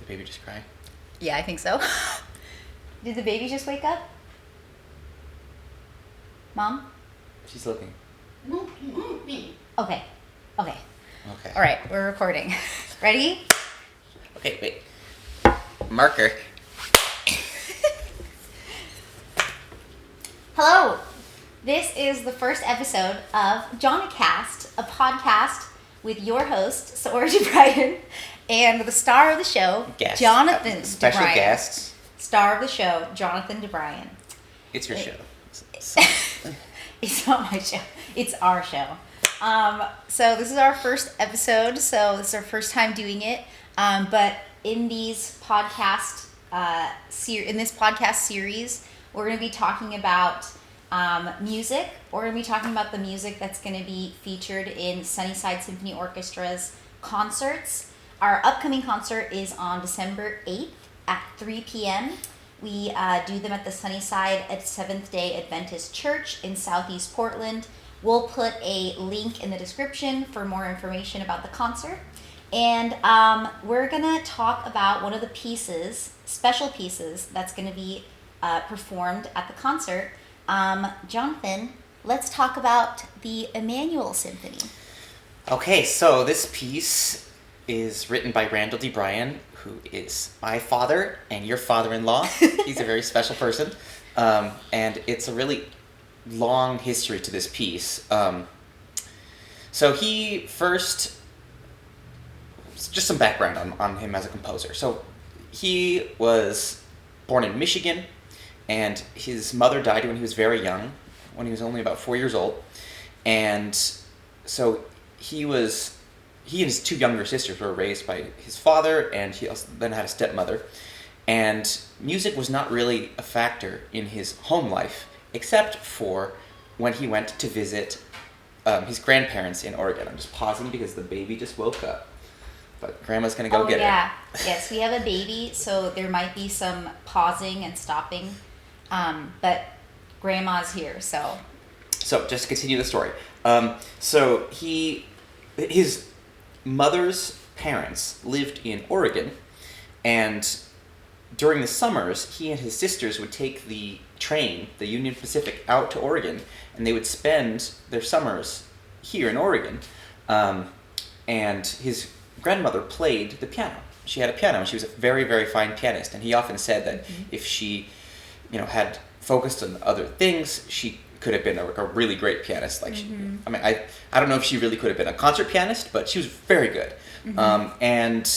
baby just cry? Yeah, I think so. Did the baby just wake up? Mom? She's looking. Okay. Okay. All right, we're recording. Ready? Okay, wait. Marker. Hello. This is the first episode of Jonacast, a podcast with your host, Saori DeBruyn, and the star of the show, Guest. Jonathan Special DeBruyn. guests. Star of the show, Jonathan DeBruyn. It's your show. It's not my show. It's our show. So this is our first episode. So this is our first time doing it. But in these podcast in this podcast series, we're going to be talking about music. We're going to be talking about the music that's going to be featured in Sunnyside Symphony Orchestra's concerts. Our upcoming concert is on December 8th at 3 p.m. We do them at the Sunnyside at Seventh-day Adventist Church in Southeast Portland. We'll put a link in the description for more information about the concert. And we're going to talk about one of the pieces, special pieces, that's going to be performed at the concert. Jonathan, let's talk about the Emmanuel Symphony. Okay, so this piece is written by Randall DeBruyn, who is my father and your father-in-law. He's a very special person. And it's a really long history to this piece. So he first... Just some background on him as a composer. So he was born in Michigan, and his mother died when he was very young, when he was only about 4 years old. And so he and his two younger sisters were raised by his father, and he also then had a stepmother. And music was not really a factor in his home life, except for when he went to visit his grandparents in Oregon. I'm just pausing because the baby just woke up. But Grandma's going to go get her. Yes, we have a baby, so there might be some pausing and stopping. But Grandma's here, so... So, just to continue the story. So, his mother's parents lived in Oregon, and during the summers, he and his sisters would take the train, the Union Pacific, out to Oregon, and they would spend their summers here in Oregon. And his grandmother played the piano. She had a piano, and she was a very, very fine pianist, and he often said that if she, had focused on other things, she could have been a really great pianist. Like, I don't know if she really could have been a concert pianist, but she was very good. And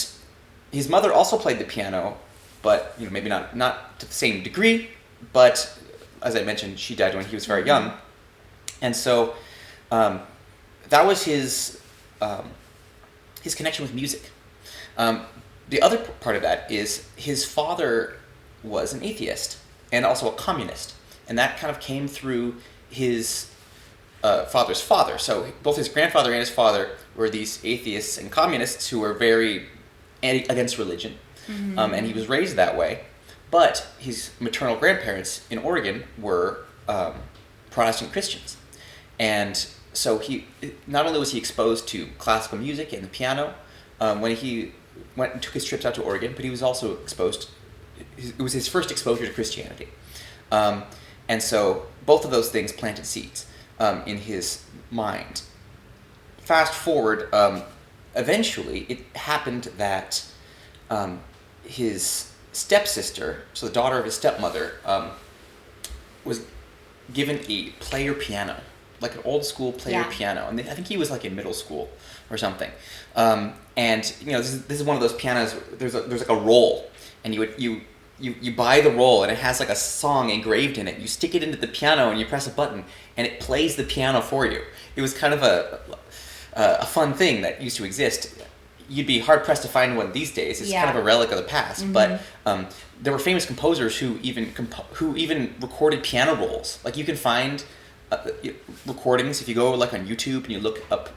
his mother also played the piano, but maybe not to the same degree. But as I mentioned, she died when he was very young, and so that was his connection with music. The other part of that is his father was an atheist and also a communist, and that kind of came through his father's father. So both his grandfather and his father were these atheists and communists who were very against religion, and he was raised that way. But his maternal grandparents in Oregon were Protestant Christians, and so he not only was he exposed to classical music and the piano when he went and took his trips out to Oregon, but he was also exposed. It was his first exposure to Christianity, and so both of those things planted seeds in his mind. Fast forward, eventually it happened that his stepsister, so the daughter of his stepmother, was given a player piano, like an old school player piano, and I think he was like in middle school or something. And this is one of those pianos. There's like a roll, and you buy the roll, and it has like a song engraved in it. You stick it into the piano, and you press a button, and it plays the piano for you. It was kind of a fun thing that used to exist. You'd be hard pressed to find one these days. It's kind of a relic of the past. But there were famous composers who even recorded piano rolls. Like you can find recordings if you go like on YouTube and you look up,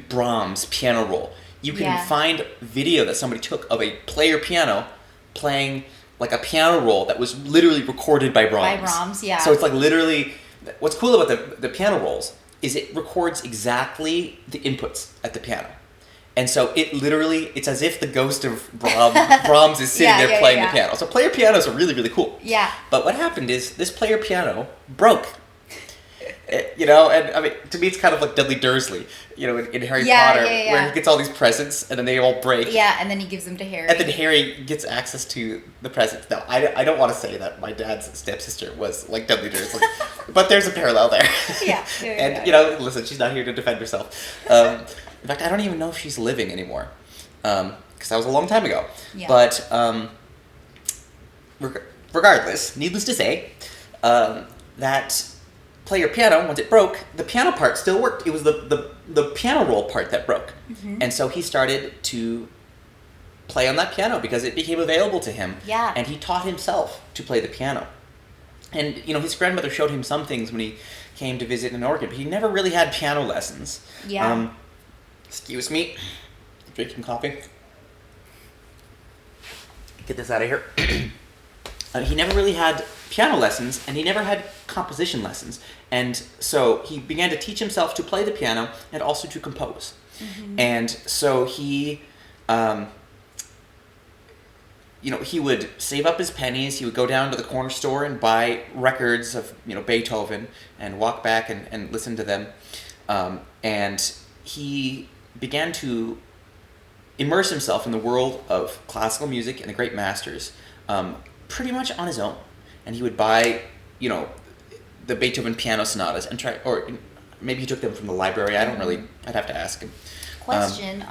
Brahms piano roll. You can find video that somebody took of a player piano playing like a piano roll that was literally recorded by Brahms. By Brahms, yeah. So it's like literally. What's cool about the piano rolls is it records exactly the inputs at the piano. And so it's as if the ghost of Brahms is sitting there playing the piano. So player pianos are really, really cool. Yeah. But what happened is this player piano broke. You know, and I mean, to me, it's kind of like Dudley Dursley, you know, in Harry Potter, where he gets all these presents and then they all break. Yeah, and then he gives them to Harry. And then Harry gets access to the presents. Now, I don't want to say that my dad's stepsister was like Dudley Dursley, but there's a parallel there. Yeah. And, you know, listen, she's not here to defend herself. In fact, I don't even know if she's living anymore, because that was a long time ago. Yeah. But regardless, needless to say, that player piano, once it broke, the piano part still worked. It was the piano roll part that broke. Mm-hmm. And so he started to play on that piano because it became available to him. Yeah. And he taught himself to play the piano. And, you know, his grandmother showed him some things when he came to visit in Oregon, but he never really had piano lessons. Yeah. Excuse me. Drinking coffee. Get this out of here. He never really had piano lessons, and he never had composition lessons. And so he began to teach himself to play the piano and also to compose. Mm-hmm. And so he, you know, he would save up his pennies. He would go down to the corner store and buy records of, you know, Beethoven and walk back and listen to them. And he began to immerse himself in the world of classical music and the great masters, pretty much on his own. And he would buy, you know, the Beethoven piano sonatas and try, or maybe he took them from the library. I don't really, I'd have to ask him. Question,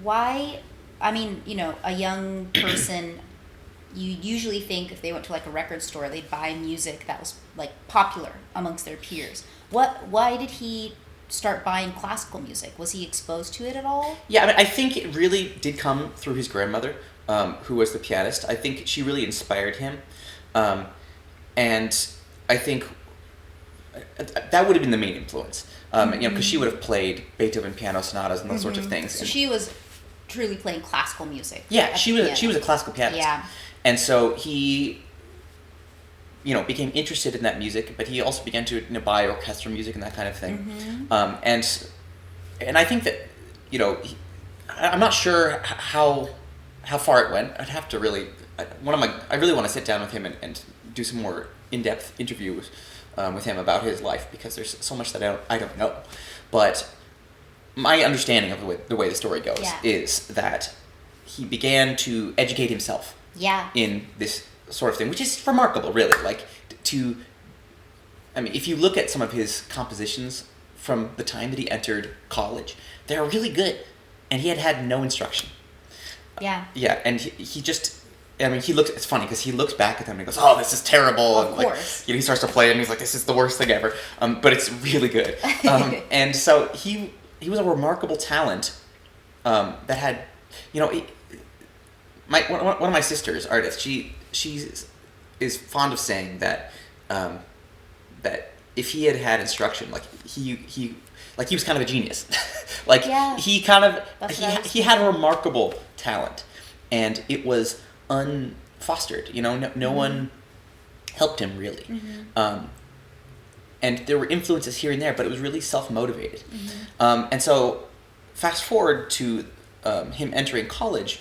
why, I mean, you know, a young person, you usually think if they went to like a record store, they'd buy music that was like popular amongst their peers. Why did he start buying classical music? Was he exposed to it at all? Yeah, I mean, I think it really did come through his grandmother, who was the pianist. I think she really inspired him. And I think that would have been the main influence, you know, because she would have played Beethoven piano sonatas and those sorts of things. So she was truly playing classical music. Yeah, she was a classical pianist. Yeah. And so he, you know, became interested in that music, but he also began to, you know, buy orchestral music and that kind of thing. Mm-hmm. And I think that, you know, I'm not sure how far it went. I'd have to really, I really want to sit down with him and do some more in-depth interviews with him about his life, because there's so much that I don't know. But my understanding of the way the story goes is that he began to educate himself in this sort of thing, which is remarkable, really. Like, I mean, if you look at some of his compositions from the time that he entered college, they're really good, and he had no instruction. Yeah. Yeah, and he just, I mean, it's funny because he looks back at them and he goes, "Oh, this is terrible." Of course. Like, you know, he starts to play it and he's like, "This is the worst thing ever." But it's really good. And so he was a remarkable talent that had, you know, one of my sisters, artist, she is fond of saying that that if he had instruction, like he was kind of a genius. Like, he had a remarkable talent, and it was unfostered. You know, no one helped him really. Mm-hmm. And there were influences here and there, but it was really self-motivated. Mm-hmm. And so, fast forward to him entering college,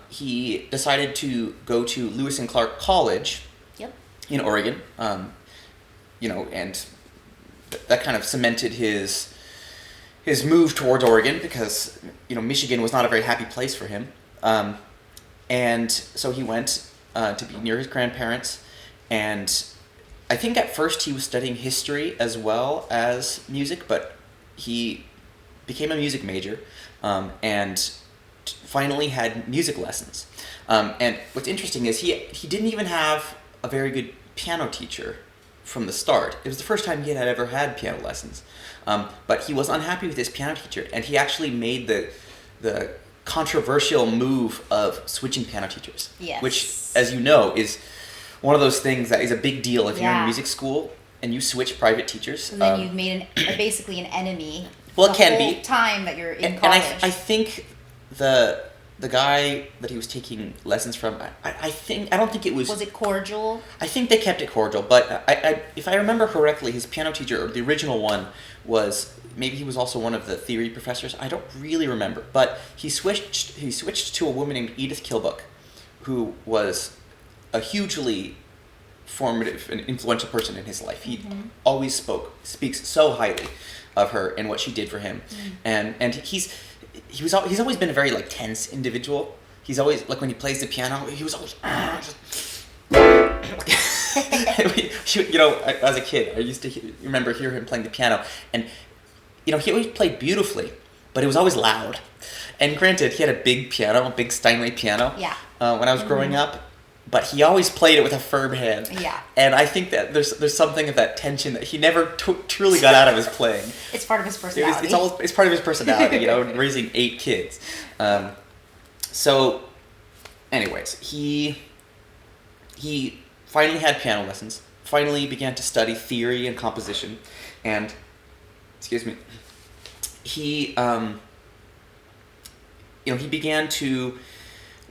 he decided to go to Lewis and Clark College in Oregon. You know, and that kind of cemented his move towards Oregon, because, you know, Michigan was not a very happy place for him. And so he went to be near his grandparents, and I think at first he was studying history as well as music, but he became a music major, and finally had music lessons. And what's interesting is he didn't even have a very good piano teacher from the start. It was the first time he had ever had piano lessons. But he was unhappy with his piano teacher, and he actually made the controversial move of switching piano teachers. Yes. Which, as you know, is one of those things that is a big deal if you're in music school and you switch private teachers. So then you've made basically an enemy. Well, it can be. The whole time that you're in college. And I think the the guy that he was taking lessons from, I don't think it was... Was it cordial? I think they kept it cordial, but if I remember correctly, his piano teacher, or the original one, was... Maybe he was also one of the theory professors. I don't really remember. But he switched to a woman named Edith Kilbuck, who was a hugely formative and influential person in his life. He always speaks so highly of her and what she did for him. And he's always been a very like tense individual. He's always like when he plays the piano, he was always you know, as a kid, I used to remember hear him playing the piano, and you know, he always played beautifully, but it was always loud. And granted, he had a big piano, a big Steinway piano. Yeah. When I was growing up, but he always played it with a firm hand. Yeah. And I think that there's something of that tension that he never truly got out of his playing. It's part of his personality. It's part of his personality, you know, raising 8 kids. So, anyways, he finally had piano lessons. Finally began to study theory and composition, and he he began to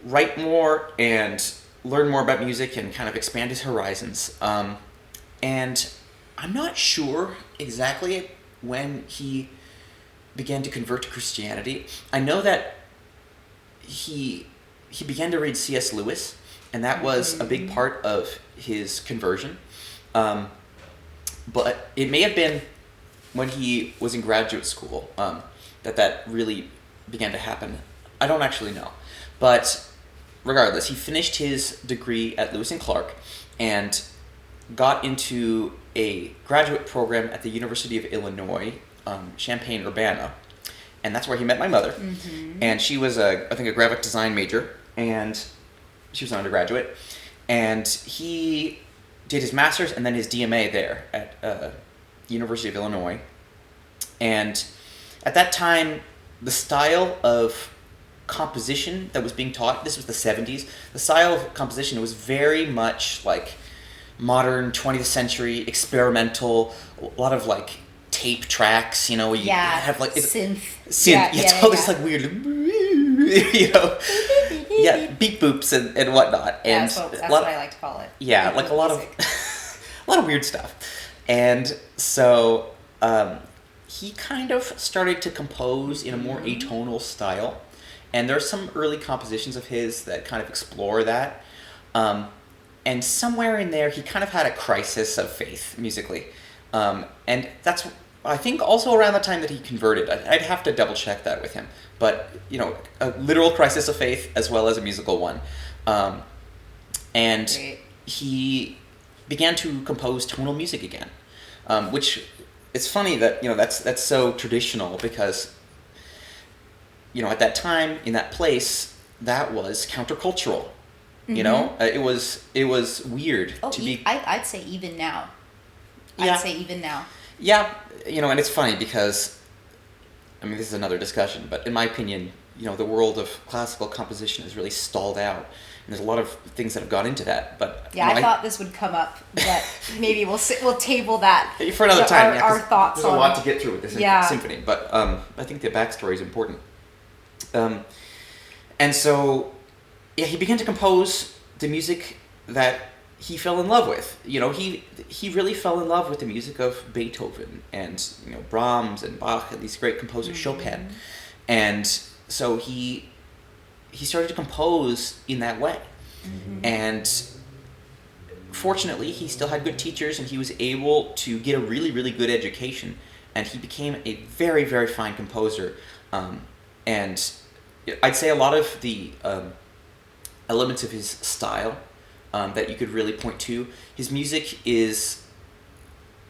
write more and learn more about music and kind of expand his horizons. And I'm not sure exactly when he began to convert to Christianity. I know that he began to read C.S. Lewis, and that was a big part of his conversion. But it may have been when he was in graduate school that really began to happen. I don't actually know. But regardless, he finished his degree at Lewis and Clark and got into a graduate program at the University of Illinois, Champaign-Urbana. And that's where he met my mother. And she was, I think, a graphic design major, and she was an undergraduate. And he did his master's and then his DMA there at University of Illinois. And at that time, the style of composition that was being taught, this was the 70s, the style of composition was very much like modern 20th century experimental, a lot of like tape tracks, you know, where you have like synth. It's all this like weird, you know, beep boops and whatnot. And that's what I like to call it. Yeah, like a lot of weird stuff. And so he kind of started to compose in a more atonal style. And there are some early compositions of his that kind of explore that. And somewhere in there, he kind of had a crisis of faith musically. And that's, I think, also around the time that he converted. I'd have to double check that with him. But, you know, a literal crisis of faith as well as a musical one. And Great. He began to compose tonal music again. Which, it's funny that, you know, that's so traditional because, you know, at that time, in that place, that was countercultural. You know, it was weird to be. I'd say even now. Yeah. I'd say even now. Yeah, you know, and it's funny because, I mean, this is another discussion, but in my opinion, you know, the world of classical composition has really stalled out, and there's a lot of things that have gone into that. But yeah, you know, I thought this would come up, but maybe we'll table that for another time. Our thoughts. There's a lot to get through with this symphony, but I think the backstory is important. And so, yeah, he began to compose the music that he fell in love with. You know, he really fell in love with the music of Beethoven and, you know, Brahms and Bach and these great composers, Chopin. And so he started to compose in that way. And fortunately, he still had good teachers and he was able to get a really, really good education. And he became a very, very fine composer. And I'd say a lot of the elements of his style that you could really point to, his music is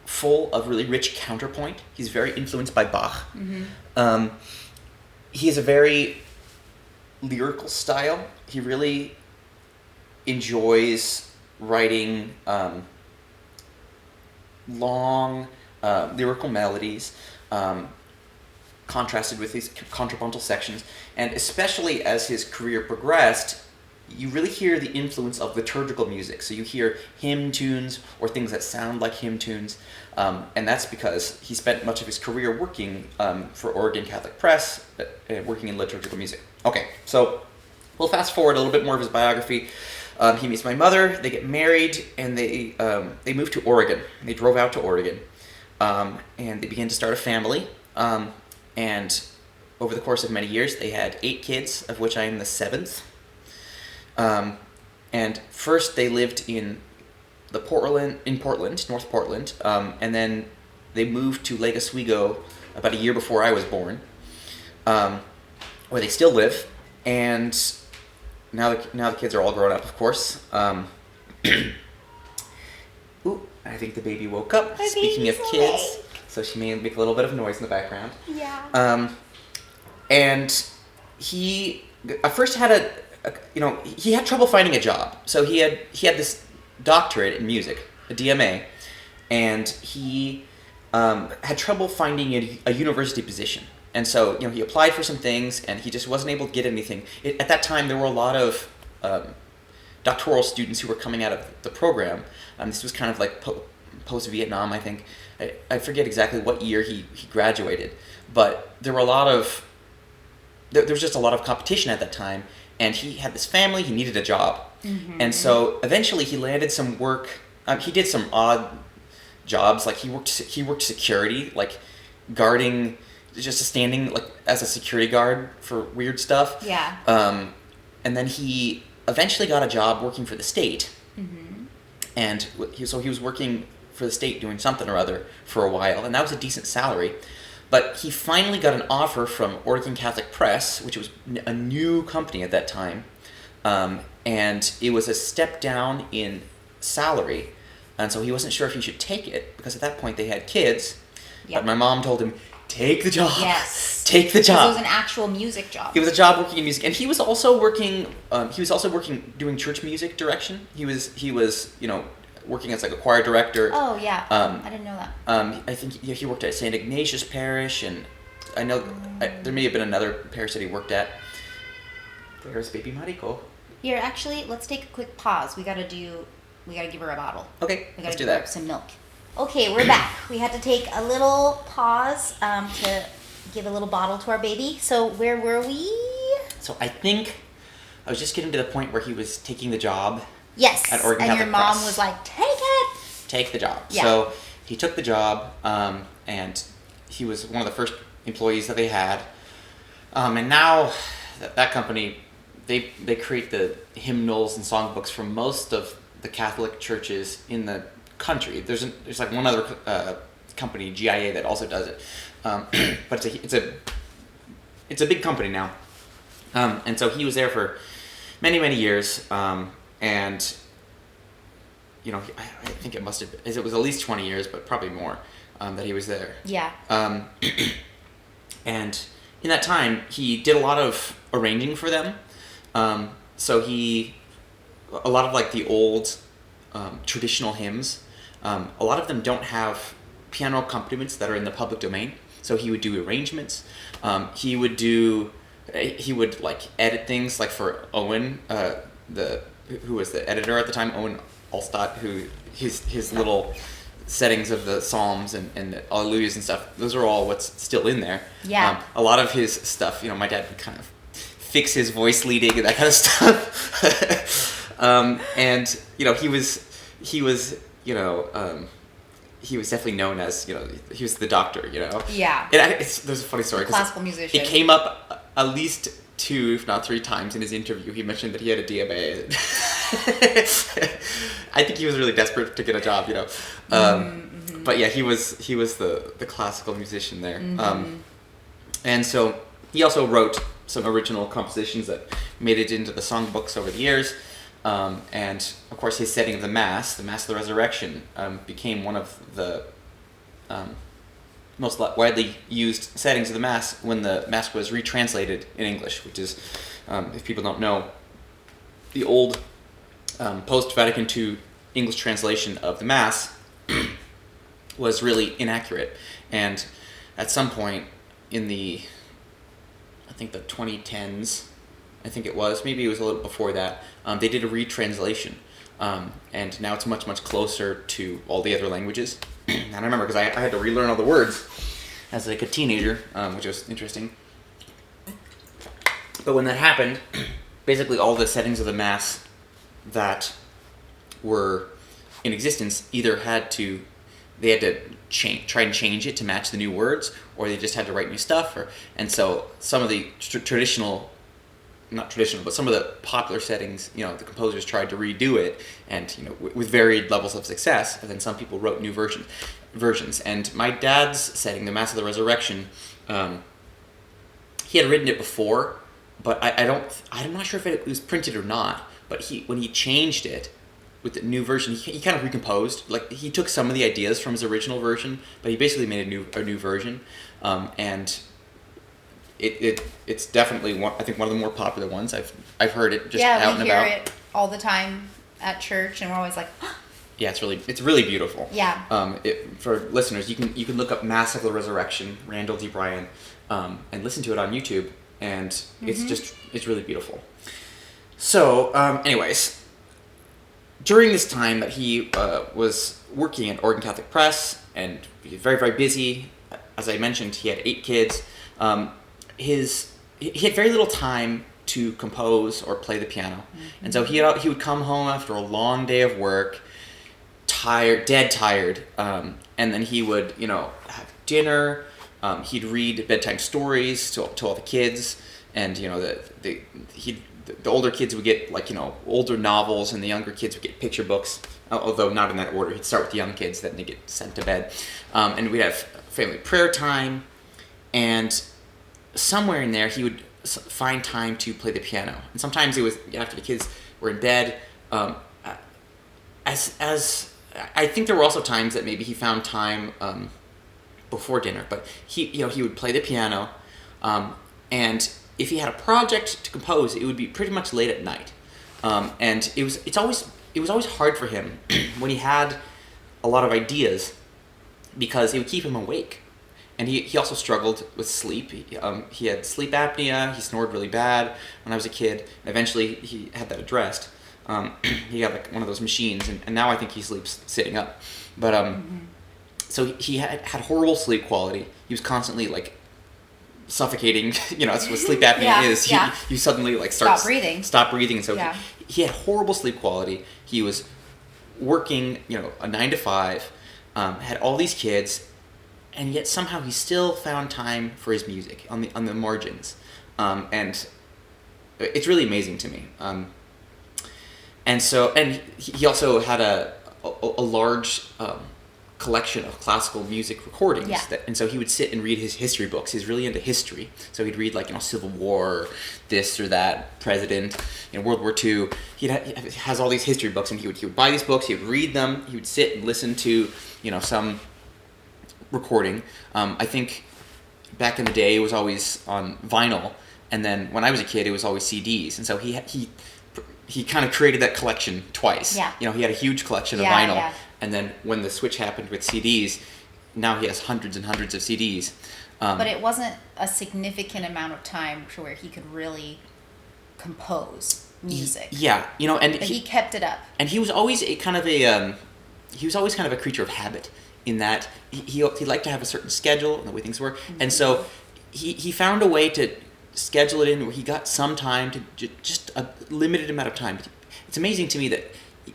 full of really rich counterpoint. He's very influenced by Bach. He has a very lyrical style. He really enjoys writing long lyrical melodies, contrasted with these contrapuntal sections. And especially as his career progressed, you really hear the influence of liturgical music. So you hear hymn tunes or things that sound like hymn tunes. And that's because he spent much of his career working for Oregon Catholic Press, working in liturgical music. Okay, so We'll fast forward a little bit more of his biography. He meets my mother. They get married, and they move to Oregon. They drove out to Oregon, and they began to start a family. And over the course of many years, they had 8 kids, of which I am the 7th. And first, they lived in Portland, North Portland, and then they moved to Lake Oswego about a year before I was born, where they still live. And now the kids are all grown up, of course. Ooh, I think the baby woke up. Speaking of kids, so she may make a little bit of noise in the background. Yeah. And he at first had he had trouble finding a job. So he had this doctorate in music, a DMA, and he had trouble finding a university position. And so, he applied for some things, and he just wasn't able to get anything. At that time, there were a lot of doctoral students who were coming out of the program. This was kind of like post-Vietnam, I think. I forget exactly what year he graduated, but there were there was just a lot of competition at that time, and he had this family, he needed a job. Mm-hmm. And so eventually he landed some work. He did some odd jobs, like he worked security, like guarding, just standing like as a security guard for weird stuff. Yeah. And then he eventually got a job working for the state. Mm-hmm. And he was working for the state doing something or other for a while, and that was a decent salary. But he finally got an offer from Oregon Catholic Press, which was a new company at that time, and it was a step down in salary, and so he wasn't sure if he should take it, because at that point they had kids. Yep. But my mom told him, take the job. Yes. Take the job. It was an actual music job. It was a job working in music, and he was also working. Doing church music direction. He was working as like a choir director. Oh yeah. I didn't know that. I think he worked at St. Ignatius Parish, and I know there may have been another parish that he worked at. There's baby Mariko. Here, actually, let's take a quick pause. We gotta give her a bottle. Okay, let's do that. Her some milk. Okay, we're back. We had to take a little pause to give a little bottle to our baby. So where were we? So I think I was just getting to the point where he was taking the job. Yes, at Oregon and Catholic your mom Press. was like, take it! Take the job. Yeah. So he took the job, and he was one of the first employees that they had. And now that company, they create the hymnals and songbooks for most of the Catholic churches in the country. There's like one other company, GIA, that also does it. But it's a big company now. And so he was there for many, many years. And I think it was at least 20 years, but probably more, that he was there. Yeah. And in that time, he did a lot of arranging for them. So a lot of like the old traditional hymns, a lot of them don't have piano accompaniments that are in the public domain. So he would do arrangements. He would like edit things, like for Owen, who was the editor at the time, Owen Allstott, who his little settings of the Psalms and Alleluias and stuff, those are all what's still in there. Yeah. A lot of his stuff, my dad would kind of fix his voice leading and that kind of stuff. And he was definitely known as, he was the doctor, Yeah. There's a funny story. Classical musician. It came up at least 2, if not 3 times in his interview. He mentioned that he had a DMA. I think he was really desperate to get a job, Mm-hmm. But yeah, he was the classical musician there. Mm-hmm. And so he also wrote some original compositions that made it into the songbooks over the years. And of course, his setting of the Mass of the Resurrection, became one of the most widely used settings of the Mass when the Mass was retranslated in English, which is, if people don't know, the old post-Vatican II English translation of the Mass was really inaccurate. And at some point in the 2010s, I think it was, maybe it was a little before that, they did a retranslation. And now it's much, much closer to all the other languages. And I remember because I had to relearn all the words as like a teenager, which was interesting. But when that happened, basically all the settings of the Mass that were in existence either had to try and change it to match the new words, or they just had to write new stuff. And so some of the not traditional, but some of the popular settings, the composers tried to redo it, and with varied levels of success. And then some people wrote new versions. And my dad's setting, the Mass of the Resurrection, he had written it before, but I'm not sure if it was printed or not. But when he changed it with the new version, he kind of recomposed. Like, he took some of the ideas from his original version, but he basically made a new version, and it's definitely one of the more popular ones. I've heard it just out and about. Yeah, we hear it all the time at church, and we're always like, yeah, it's really beautiful. Yeah. For listeners, you can look up Mass of the Resurrection, Randall DeBruyn, and listen to it on YouTube, and it's really beautiful. So, anyways, during this time that he was working at Oregon Catholic Press, and he was very, very busy, as I mentioned, he had 8 kids. He had very little time to compose or play the piano, and so he would come home after a long day of work, dead tired, and then he would have dinner. He'd read bedtime stories to all the kids, and the older kids would get older novels, and the younger kids would get picture books. Although not in that order. He'd start with the young kids, then they get sent to bed, and we'd have family prayer time, and somewhere in there he would find time to play the piano. And sometimes it was after the kids were in bed. As I think there were also times that maybe he found time before dinner, but he would play the piano, and if he had a project to compose, it would be pretty much late at night, and it was always hard for him when he had a lot of ideas, because it would keep him awake, and he also struggled with sleep. He had sleep apnea. He snored really bad when I was a kid, and eventually he had that addressed. He got one of those machines, and now I think he sleeps sitting up, but so he had horrible sleep quality. He was constantly suffocating. That's what sleep apnea is. Yeah. You suddenly stop breathing. So he had horrible sleep quality. He was working a 9 to 5, had all these kids, and yet somehow he still found time for his music on the margins, and it's really amazing to me. And he also had a large collection of classical music recordings. Yeah. And so he would sit and read his history books. He's really into history. So he'd read Civil War, or this or that president, World War II. He has all these history books, and he would buy these books, he would read them, he would sit and listen to, some recording. I think back in the day it was always on vinyl, and then when I was a kid it was always CDs. And so he kind of created that collection twice. Yeah. He had a huge collection of vinyl. Yeah. And then when the switch happened with CDs, now he has hundreds and hundreds of CDs. But it wasn't a significant amount of time to where he could really compose music. And he kept it up. And he was always kind of a creature of habit, in that he liked to have a certain schedule and the way things were. Mm-hmm. And so he found a way to schedule it in where he got some time, to just a limited amount of time. It's amazing to me that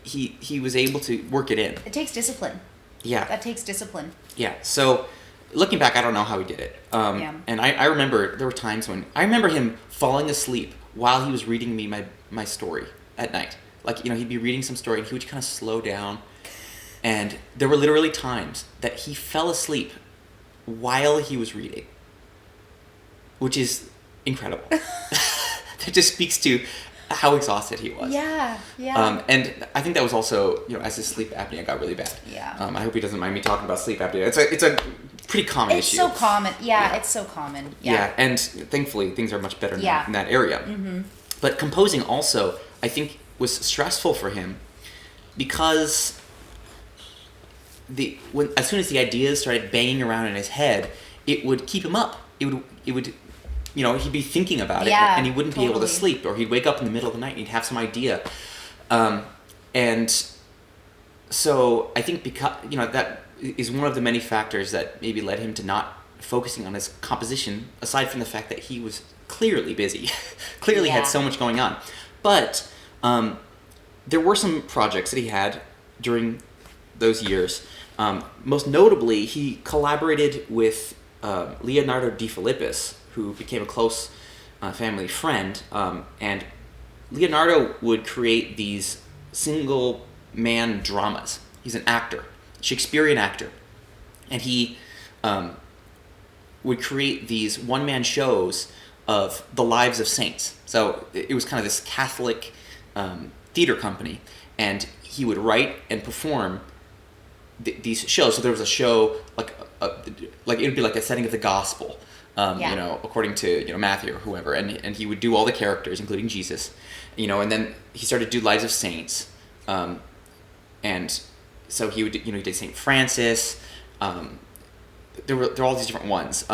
he was able to work it in. It takes discipline. Yeah. That takes discipline. Yeah. So looking back, I don't know how he did it. And I remember there were times when I remember him falling asleep while he was reading me my story at night. He'd be reading some story and he would kind of slow down. And there were literally times that he fell asleep while he was reading, which is incredible. That just speaks to how exhausted he was. Yeah. And I think that was also, as his sleep apnea got really bad. Yeah. I hope he doesn't mind me talking about sleep apnea. It's a pretty common issue. It's so common. Yeah, it's so common. Yeah, and thankfully things are much better now in that area. Mm-hmm. But composing also, I think, was stressful for him, because as soon as the ideas started banging around in his head, it would keep him up. It would he'd be thinking about it, and he wouldn't be able to sleep, or he'd wake up in the middle of the night and he'd have some idea. And so I think because, that is one of the many factors that maybe led him to not focusing on his composition, aside from the fact that he was clearly busy, clearly had so much going on. But there were some projects that he had during those years. Most notably, he collaborated with Leonardo de Filippis, who became a close family friend. And Leonardo would create these single-man dramas. He's an actor, Shakespearean actor. And he would create these one-man shows of the lives of saints. So it was kind of this Catholic theater company, and he would write and perform these shows. So there was a show like it would be like a setting of the gospel, according to Matthew or whoever, and he would do all the characters, including Jesus, and then he started to do Lives of Saints, and so he would he did Saint Francis. There were all these different ones,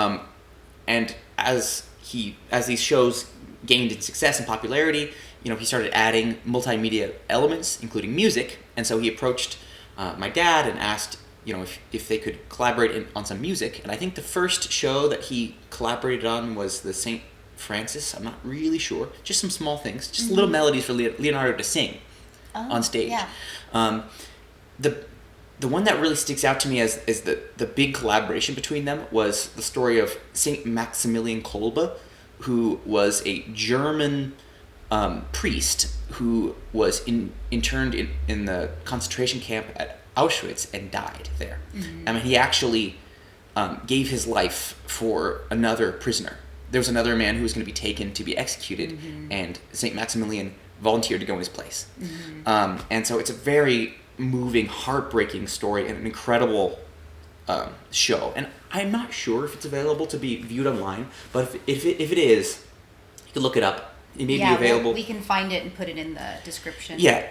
and as these shows gained in success and popularity, he started adding multimedia elements, including music. And so he approached my dad and asked, if they could collaborate on some music. And I think the first show that he collaborated on was the Saint Francis. I'm not really sure. Just some small things, just little melodies for Leonardo to sing on stage. Yeah. The one that really sticks out to me as the big collaboration between them was the story of Saint Maximillian Kolbe, who was a German priest who was interned in the concentration camp at Auschwitz and died there. I mean, he actually gave his life for another prisoner. There was another man who was going to be taken to be executed, and Saint Maximilian volunteered to go in his place. And so it's a very moving, heartbreaking story and an incredible show. And I'm not sure if it's available to be viewed online, but if it is, you can look it up. It may be available. We can find it and put it in the description. Yeah,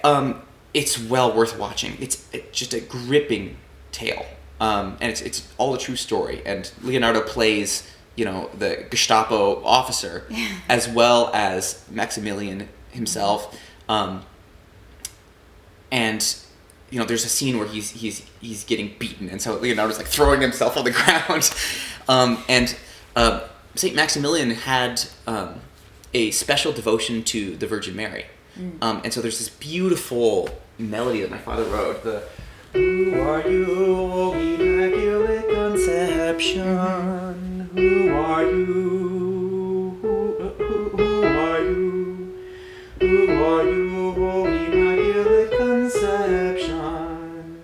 it's well worth watching. It's just a gripping tale, and it's all a true story. And Leonardo plays, the Gestapo officer, as well as Maximilian himself, and there's a scene where he's getting beaten, and so Leonardo's like throwing himself on the ground, and Saint Maximilian had a special devotion to the Virgin Mary, and so there's this beautiful melody that my father wrote. The "Who are you, O Immaculate Conception? Who are you? Who are you? Who are you, O Immaculate Conception?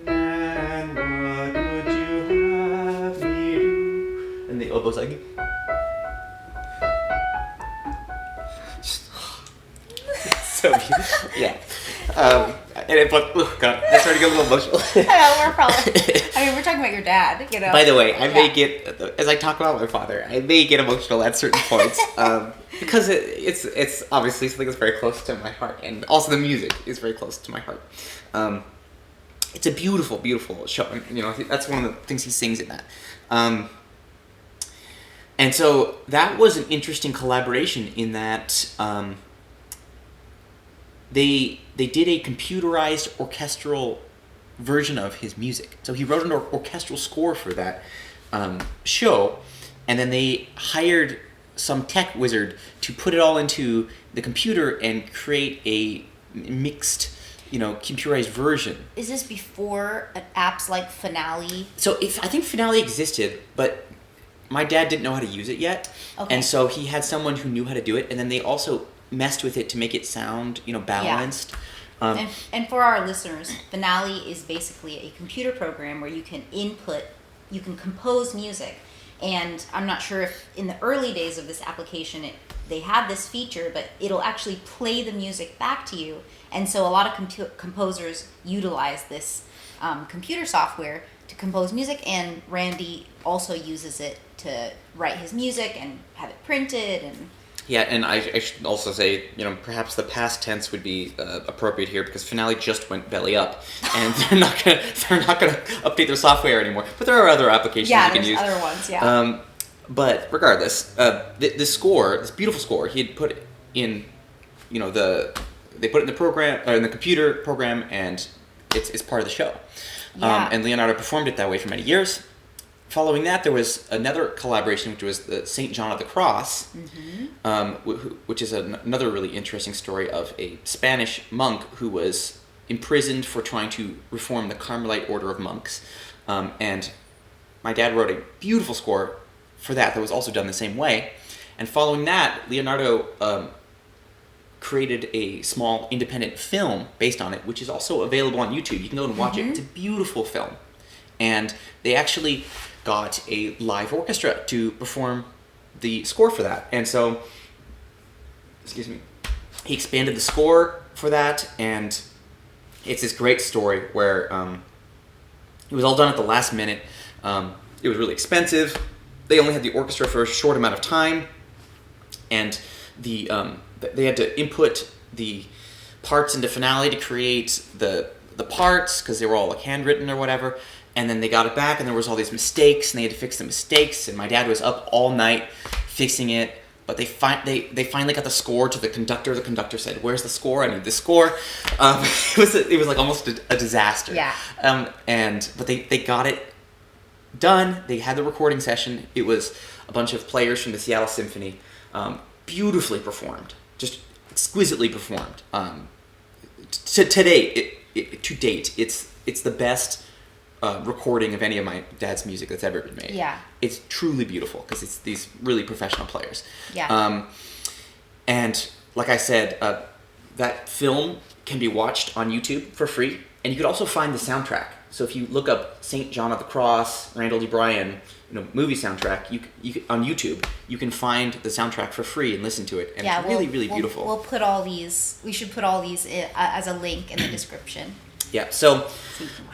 And what would you have me do?" And the oboe's like. So beautiful. Yeah. But oh god, I'm starting to get a little emotional. We're probably. We're talking about your dad. By the way, I may get, as I talk about my father, I may get emotional at certain points because it's obviously something that's very close to my heart, and also the music is very close to my heart. It's a beautiful, beautiful show, and that's one of the things he sings in that. And so that was an interesting collaboration in that. They did a computerized orchestral version of his music. So he wrote an orchestral score for that show, and then they hired some tech wizard to put it all into the computer and create a mixed, computerized version. Is this before apps like Finale? So I think Finale existed, but my dad didn't know how to use it yet, and so he had someone who knew how to do it, and then they also messed with it to make it sound, balanced. Yeah. And for our listeners, Finale is basically a computer program where you can compose music. And I'm not sure if in the early days of this application they had this feature, but it'll actually play the music back to you. And so a lot of composers utilize this computer software to compose music, and Randy also uses it to write his music and have it printed and. Yeah, and I should also say, perhaps the past tense would be appropriate here because Finale just went belly up, and they're not gonna update their software anymore. But there are other applications you can use. Yeah, there's other ones. Yeah. But regardless, this score, this beautiful score, he had put in, they put it in the program or in the computer program, and it's part of the show. Yeah. And Leonardo performed it that way for many years. following that, there was another collaboration, which was the St. John of the Cross, which is another really interesting story of a Spanish monk who was imprisoned for trying to reform the Carmelite order of monks. And my dad wrote a beautiful score for that was also done the same way. And following that, Leonardo created a small independent film based on it, which is also available on YouTube. You can go and watch it. It's a beautiful film. And they actually got a live orchestra to perform the score for that. And so, he expanded the score for that, and it's this great story where it was all done at the last minute. It was really expensive. They only had the orchestra for a short amount of time, and they had to input the parts into Finale to create the parts, because they were all like handwritten or whatever. And then they got it back, and there was all these mistakes, and they had to fix the mistakes. And my dad was up all night fixing it. But they finally got the score to the conductor. The conductor said, "Where's the score? I need the score." It was like almost a disaster. Yeah. But they got it done. They had the recording session. It was a bunch of players from the Seattle Symphony, beautifully performed, just exquisitely performed. To date, it's the best recording of any of my dad's music that's ever been made. Yeah. It's truly beautiful because it's these really professional players. Yeah. And like I said, that film can be watched on YouTube for free, and you could also find the soundtrack. So if you look up St. John of the Cross, Randall DeBruyn, movie soundtrack, you on YouTube, you can find the soundtrack for free and listen to it, and it's really, really beautiful. We'll put all these. We should put all these as a link in the description. Yeah, so,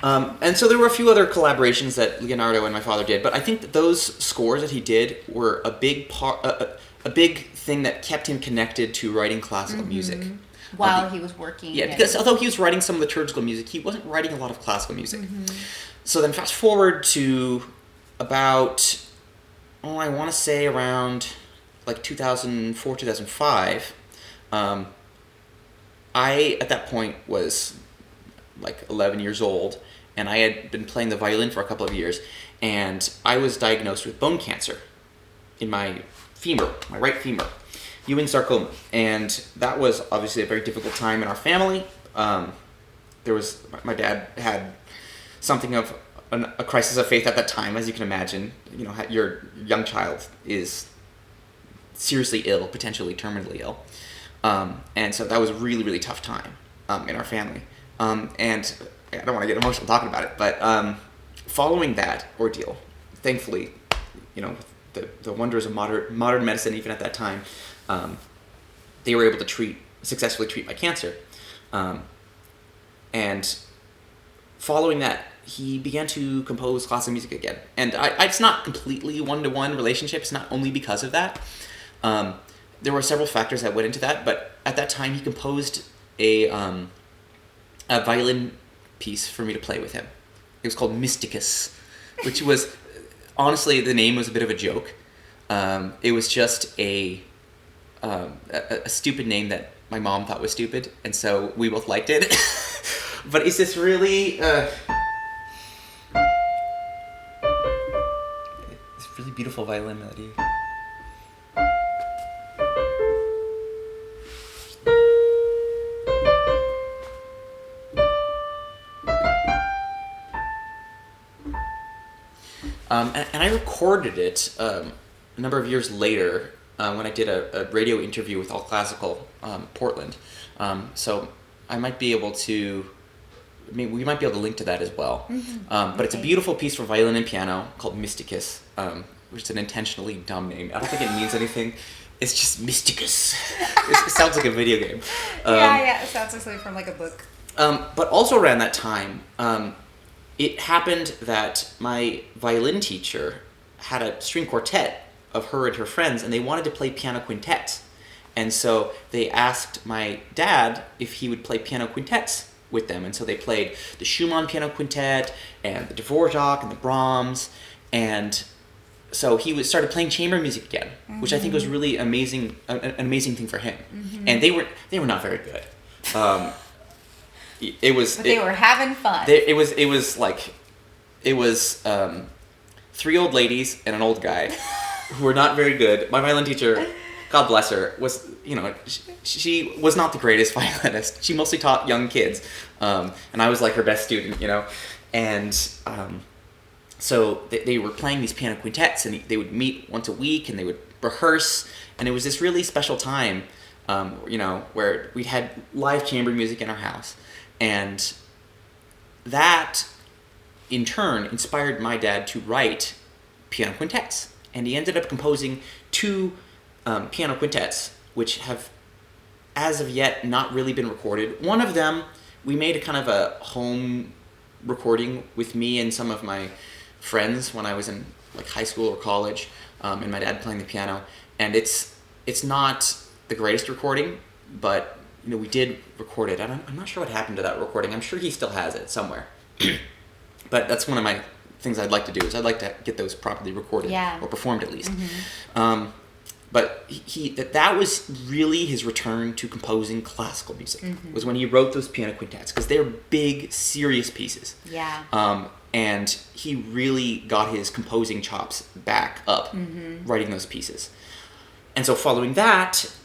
and so there were a few other collaborations that Leonardo and my father did, but I think that those scores that he did were a big a big thing that kept him connected to writing classical music. While he was working. Yeah, because although he was writing some of the liturgical music, he wasn't writing a lot of classical music. So then fast forward to about, I want to say around like 2004, 2005, I, at that point, was like 11 years old, and I had been playing the violin for a couple of years, and I was diagnosed with bone cancer in my femur, my right femur, Ewing sarcoma, and that was obviously a very difficult time in our family. My dad had something of a crisis of faith at that time, as you can imagine. Your young child is seriously ill, potentially terminally ill, and so that was a really, really tough time in our family. And I don't want to get emotional talking about it, but following that ordeal, thankfully, the wonders of modern medicine, even at that time, they were able to successfully treat my cancer. And following that, he began to compose classical music again. And it's not completely one-to-one relationship. It's not only because of that. There were several factors that went into that, but at that time he composed a violin piece for me to play with him. It was called Mysticus, which was, honestly, the name was a bit of a joke. It was just a stupid name that my mom thought was stupid, and so we both liked it. But it's this really beautiful violin melody. And I recorded it a number of years later when I did a radio interview with All Classical Portland. So I might be able to, we might be able to link to that as well. But it's a beautiful piece for violin and piano called Mysticus, which is an intentionally dumb name. I don't think it means anything. It's just Mysticus. It sounds like a video game. Yeah, it sounds like something from like a book. But also around that time, it happened that my violin teacher had a string quartet of her and her friends, and they wanted to play piano quintets. And so they asked my dad if he would play piano quintets with them. And so they played the Schumann piano quintet and the Dvorak and the Brahms. And so he started playing chamber music again, which I think was really amazing, an amazing thing for him. And they were not very good. They were having fun. It was 3 old ladies and an old guy who were not very good. My violin teacher, God bless her, was, she was not the greatest violinist. She mostly taught young kids, and I was like her best student, and so they were playing these piano quintets, and they would meet once a week, and they would rehearse, and it was this really special time, where we had live chamber music in our house, and that in turn inspired my dad to write piano quintets, and he ended up composing 2 piano quintets, which have as of yet not really been recorded. One of them we made a kind of a home recording with me and some of my friends when I was in like high school or college, and my dad playing the piano, and it's not the greatest recording, but we did record it. I'm not sure what happened to that recording. I'm sure he still has it somewhere. But that's one of my things I'd like to do, is I'd like to get those properly recorded, or performed at least. Mm-hmm. But that was really his return to composing classical music, was when he wrote those piano quintets, because they're big, serious pieces. Yeah. And he really got his composing chops back up, writing those pieces. And so following that,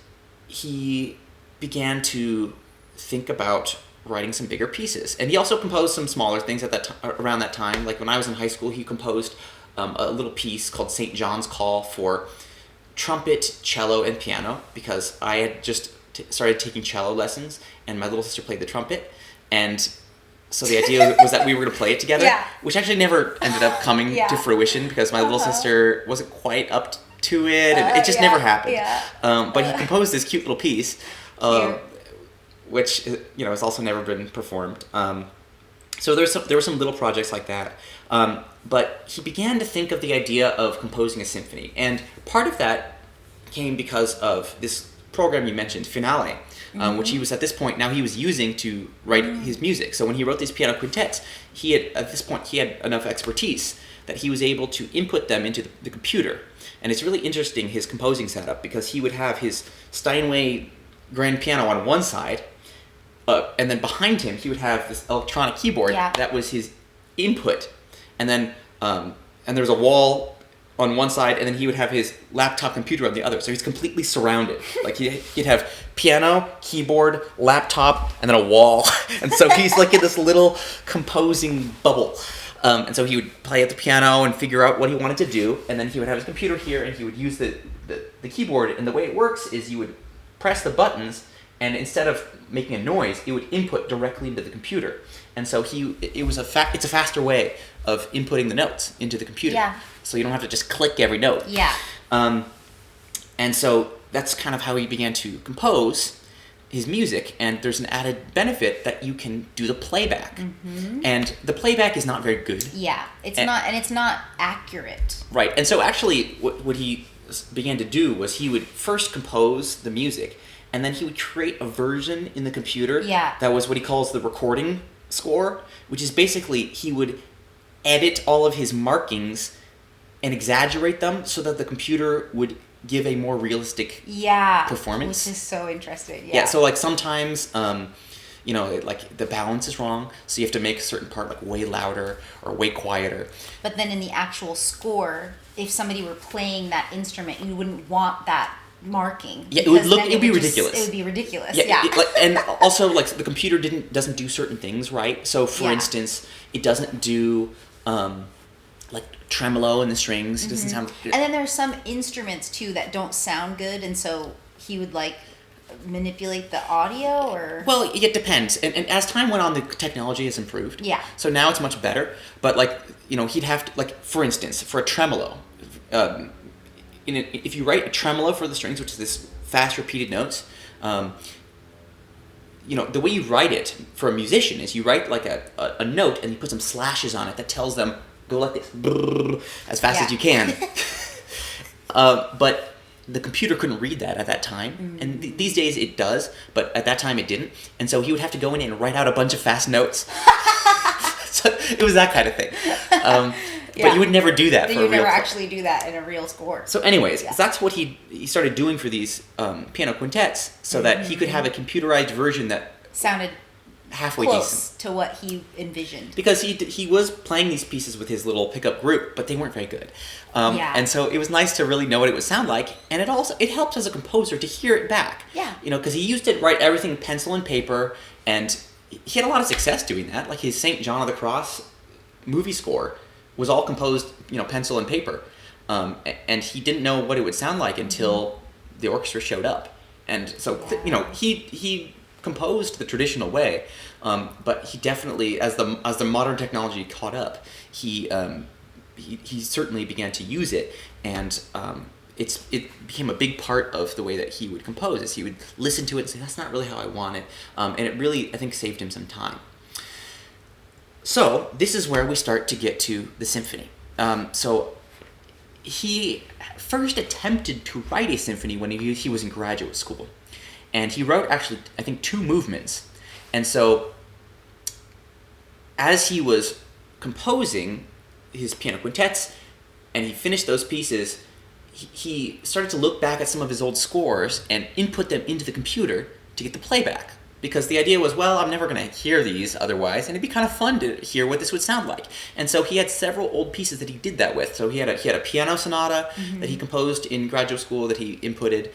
he began to think about writing some bigger pieces. And he also composed some smaller things around that time. Like when I was in high school, he composed a little piece called St. John's Call for trumpet, cello, and piano, because I had just started taking cello lessons, and my little sister played the trumpet, and so the idea was that we were going to play it together, which actually never ended up coming to fruition, because my little sister wasn't quite up to it, and it just never happened. But he composed this cute little piece, which has also never been performed. So there were some little projects like that. But he began to think of the idea of composing a symphony. And part of that came because of this program you mentioned, Finale, which he was at this point, now he was using to write his music. So when he wrote these piano quintets, at this point he had enough expertise that he was able to input them into the computer. And it's really interesting, his composing setup, because he would have his Steinway grand piano on one side, and then behind him he would have this electronic keyboard that was his input. And then and there was a wall on one side, and then he would have his laptop computer on the other. So he's completely surrounded. Like he'd have piano, keyboard, laptop, and then a wall. And so he's like in this little composing bubble. And so he would play at the piano and figure out what he wanted to do, and then he would have his computer here, and he would use the keyboard. And the way it works is you would press the buttons, and instead of making a noise, it would input directly into the computer. And so it's a faster way of inputting the notes into the computer. Yeah. So you don't have to just click every note. Yeah. And so that's kind of how he began to compose his music. And there's an added benefit that you can do the playback. And the playback is not very good. Yeah. It's not accurate. Right. And so actually what he began to do was he would first compose the music, and then he would create a version in the computer that was what he calls the recording score, which is basically he would edit all of his markings and exaggerate them so that the computer would give a more realistic performance. Which is so interesting. Yeah, so like sometimes like the balance is wrong, so you have to make a certain part like way louder or way quieter. But then in the actual score, if somebody were playing that instrument, you wouldn't want that marking. Yeah, it'd be ridiculous. It would be ridiculous. Yeah. And also like the computer doesn't do certain things right. So for instance, it doesn't do like tremolo in the strings. It doesn't sound good. And then there's some instruments too that don't sound good, and so he would like manipulate the audio, or well, it depends. And as time went on, the technology has improved. Yeah. So now it's much better. But like he'd have to, like, for instance, for a tremolo, if you write a tremolo for the strings, which is this fast repeated notes, the way you write it for a musician is you write like a note and you put some slashes on it that tells them go like this as fast as you can. But the computer couldn't read that at that time, and these days it does, but at that time it didn't, and so he would have to go in and write out a bunch of fast notes. So it was that kind of thing. But you would never do that. You would never actually do that in a real score. So anyways, that's what he started doing for these piano quintets, so that he could have a computerized version that sounded halfway close decent to what he envisioned. because he was playing these pieces with his little pickup group, but they weren't very good. And so it was nice to really know what it would sound like, and it helps as a composer to hear it back. Yeah. Because he used to write everything pencil and paper, and he had a lot of success doing that. Like his St. John of the Cross movie score was all composed, pencil and paper, and he didn't know what it would sound like until the orchestra showed up. And so, he composed the traditional way, but he definitely, as the modern technology caught up, he certainly began to use it, and it became a big part of the way that he would compose. Is he would listen to it and say, "That's not really how I want it," and it really, I think, saved him some time. So this is where we start to get to the symphony. So he first attempted to write a symphony when he was in graduate school. And he wrote, actually, I think, 2 movements. And so as he was composing his piano quintets and he finished those pieces, he started to look back at some of his old scores and input them into the computer to get the playback. Because the idea was, well, I'm never going to hear these otherwise, and it'd be kind of fun to hear what this would sound like. And so he had several old pieces that he did that with. So he had a piano sonata that he composed in graduate school that he inputted.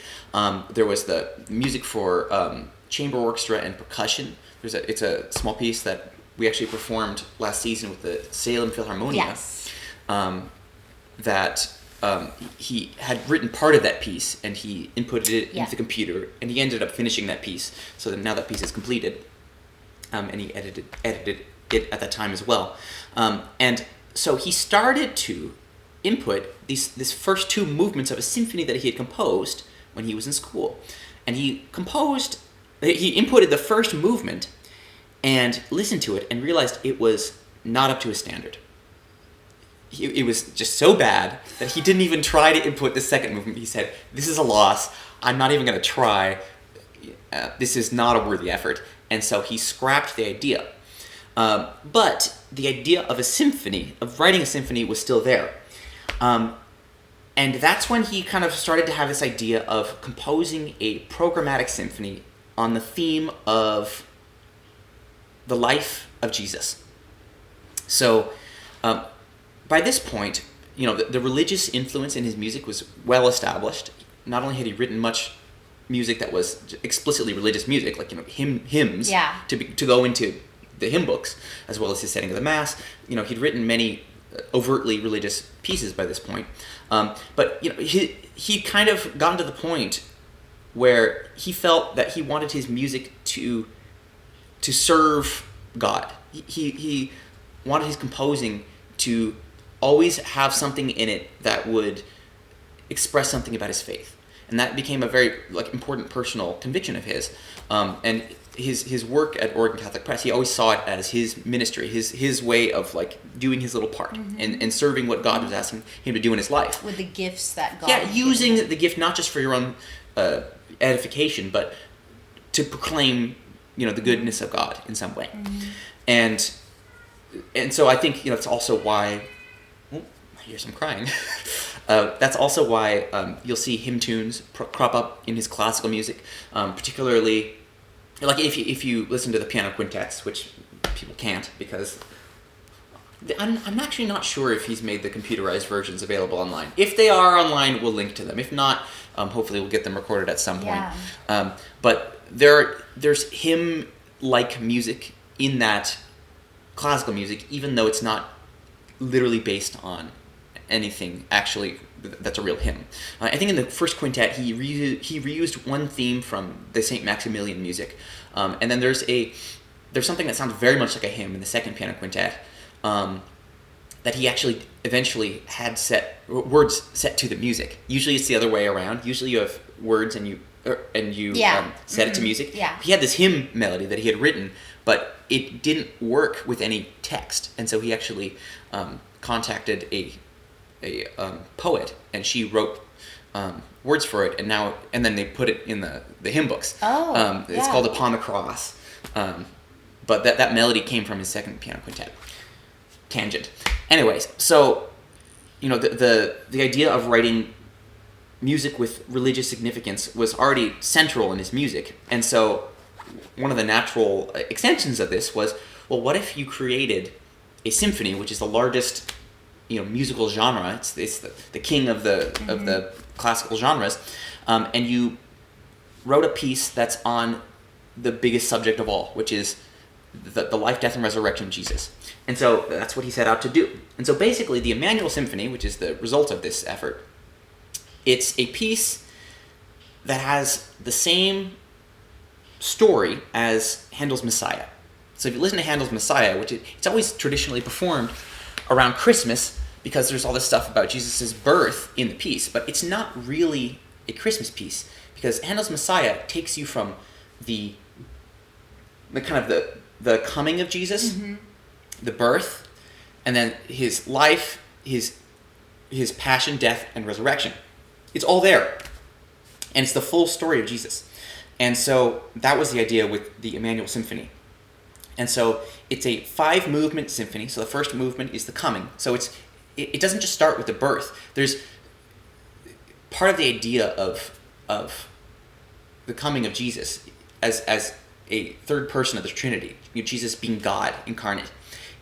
There was the music for chamber orchestra and percussion. It's a small piece that we actually performed last season with the Salem Philharmonia. Yes. That he had written part of that piece, and he inputted it into the computer, and he ended up finishing that piece, so that now that piece is completed, and he edited it at that time as well. And so he started to input this first 2 movements of a symphony that he had composed when he was in school. And he inputted the first movement and listened to it and realized it was not up to his standard. It was just so bad that he didn't even try to input the second movement. He said, "This is a loss. I'm not even going to try. This is not a worthy effort." And so he scrapped the idea. But the idea of a symphony, of writing a symphony, was still there. And that's when he kind of started to have this idea of composing a programmatic symphony on the theme of the life of Jesus. So by this point, the religious influence in his music was well established. Not only had he written much music that was explicitly religious music, like hymns, to go into the hymn books, as well as his setting of the mass. He'd written many overtly religious pieces by this point. But he kind of gotten to the point where he felt that he wanted his music to serve God. He wanted his composing to always have something in it that would express something about his faith, and that became a very important personal conviction of his. And his work at Oregon Catholic Press, he always saw it as his ministry, his way of doing his little part and serving what God was asking him to do in his life with the gifts that God. Yeah, using the gift not just for your own edification, but to proclaim the goodness of God in some way. And so I think it's also why. I hear some crying. That's also why you'll see hymn tunes crop up in his classical music, particularly if you listen to the piano quintets, which people can't because I'm actually not sure if he's made the computerized versions available online. If they are online, we'll link to them. If not, hopefully we'll get them recorded at some point. But there's hymn-like music in that classical music, even though it's not literally based on anything actually that's a real hymn. I think in the first quintet he reused one theme from the St. Maximillian music, and then there's something that sounds very much like a hymn in the second piano quintet that he actually eventually had words set to the music. Usually it's the other way around. Usually you have words and you set it to music. He had this hymn melody that he had written, but it didn't work with any text, and so he actually contacted a poet, and she wrote words for it, and then they put it in the hymn books. It's called Upon the Cross, but that melody came from his second piano quintet. Tangent. Anyways, so the idea of writing music with religious significance was already central in his music, and so one of the natural extensions of this was, well, what if you created a symphony, which is the largest, musical genre? It's the king of the classical genres, and you wrote a piece that's on the biggest subject of all, which is the life, death, and resurrection of Jesus. And so that's what he set out to do. And so basically, the Emmanuel Symphony, which is the result of this effort, it's a piece that has the same story as Handel's Messiah. So if you listen to Handel's Messiah, which it's always traditionally performed around Christmas because there's all this stuff about Jesus' birth in the piece, but it's not really a Christmas piece because Handel's Messiah takes you from the kind of the coming of Jesus, the birth, and then his life, his passion, death, and resurrection. It's all there. And it's the full story of Jesus. And so that was the idea with the Emmanuel Symphony. And so it's a 5-movement symphony. So the first movement is the coming. So it doesn't just start with the birth. There's part of the idea of the coming of Jesus as a third person of the Trinity, Jesus being God incarnate,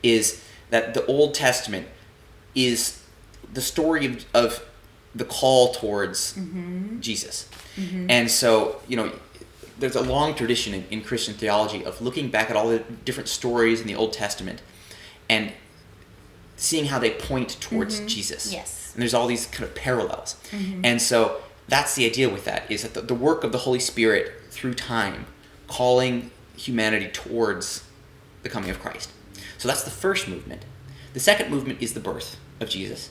is that the Old Testament is the story of the call towards Jesus. And so, there's a long tradition in Christian theology of looking back at all the different stories in the Old Testament and seeing how they point towards Jesus. Yes. And there's all these kind of parallels. And so that's the idea with that, is that the work of the Holy Spirit through time, calling humanity towards the coming of Christ. So that's the first movement. The second movement is the birth of Jesus.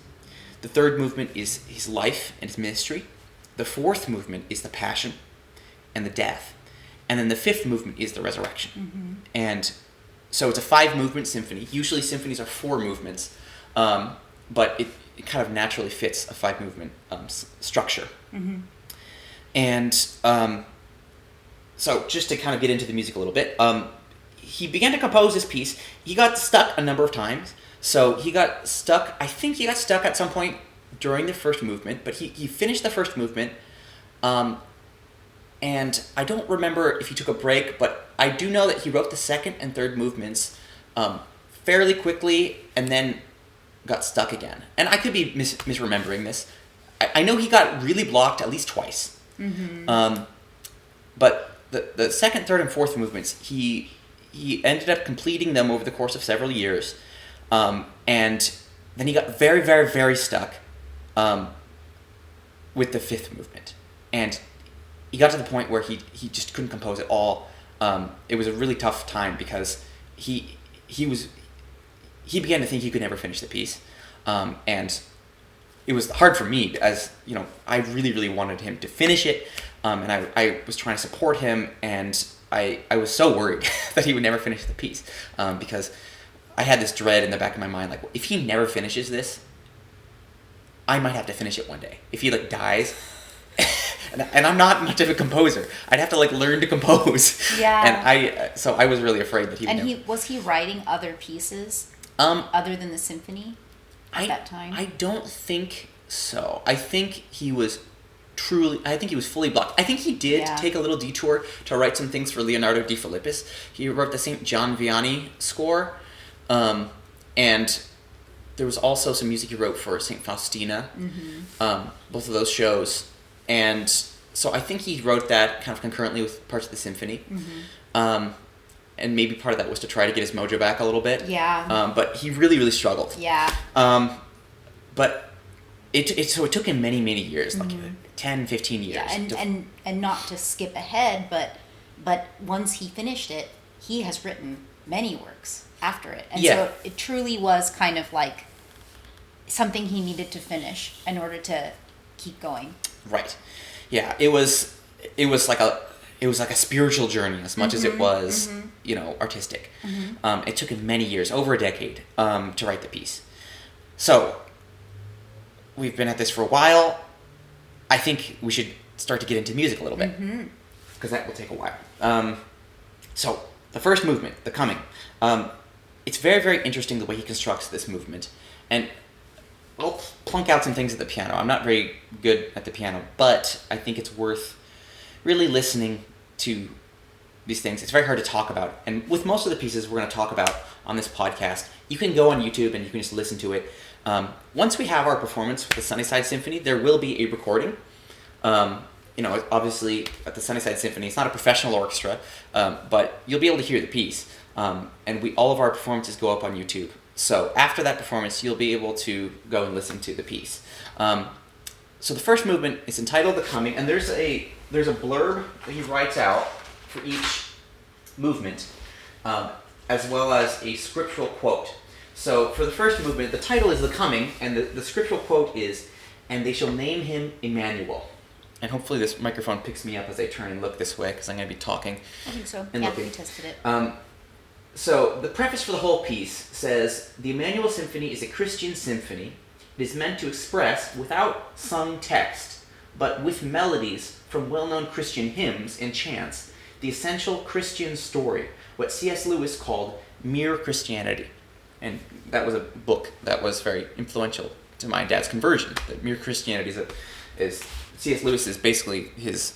The third movement is his life and his ministry. The fourth movement is the passion and the death. And then the fifth movement is the resurrection. And so it's a 5-movement symphony. Usually symphonies are 4 movements, but it kind of naturally fits a 5-movement structure. And so just to kind of get into the music a little bit, he began to compose this piece. He got stuck a number of times. So he got stuck, I think he got stuck at some point during the first movement, but he finished the first movement. And I don't remember if he took a break, but I do know that he wrote the second and third movements fairly quickly and then got stuck again. And I could be misremembering this. I know he got really blocked at least twice. But the second, third, and fourth movements, he ended up completing them over the course of several years. And then he got very, very, very stuck with the fifth movement. And he got to the point where he just couldn't compose at all. It was a really tough time because he began to think he could never finish the piece. And it was hard for me as, I really, really wanted him to finish it. And I was trying to support him, and I was so worried that he would never finish the piece because I had this dread in the back of my mind, like, if he never finishes this, I might have to finish it one day. If he dies, and I'm not much of a composer, I'd have to learn to compose. Yeah. And so I was really afraid that he would. And was he writing other pieces other than the symphony at that time? I don't think so. I think he was fully blocked. I think he did take a little detour to write some things for Leonardo de Filippis. He wrote the St. John Vianney score, and there was also some music he wrote for St. Faustina, both of those shows. And so I think he wrote that kind of concurrently with parts of the symphony. And maybe part of that was to try to get his mojo back a little bit. Yeah. But he really, really struggled. Yeah. But it took him many, many years, 10, 15 years. Yeah, and not to skip ahead, but once he finished it, he has written many works after it. And so it truly was kind of like something he needed to finish in order to keep going. Right. Yeah, it was like a spiritual journey as much as it was, artistic. It took him many years, over a decade, to write the piece. So we've been at this for a while. I think we should start to get into music a little bit, because that will take a while. So the first movement, the coming, it's very, very interesting the way he constructs this movement. And I'll plunk out some things at the piano. I'm not very good at the piano, but I think it's worth really listening to these things. It's very hard to talk about. And with most of the pieces we're going to talk about on this podcast, you can go on YouTube and you can just listen to it. Once we have our performance with the Sunnyside Symphony, there will be a recording. Obviously at the Sunnyside Symphony, it's not a professional orchestra, but you'll be able to hear the piece. And all of our performances go up on YouTube. So after that performance, you'll be able to go and listen to the piece. So the first movement is entitled The Coming, and there's a blurb that he writes out for each movement, as well as a scriptural quote. So for the first movement, the title is The Coming, and the scriptural quote is, "And they shall name him Emmanuel." And hopefully this microphone picks me up as I turn and look this way, because I'm going to be talking. I think so. And yeah, looking. we tested it. So the preface for the whole piece says, "The Emmanuel Symphony is a Christian symphony. It is meant to express, without sung text, but with melodies from well-known Christian hymns and chants, the essential Christian story, what C.S. Lewis called mere Christianity." And that was a book that was very influential to my dad's conversion. That mere Christianity is C.S. Lewis is basically his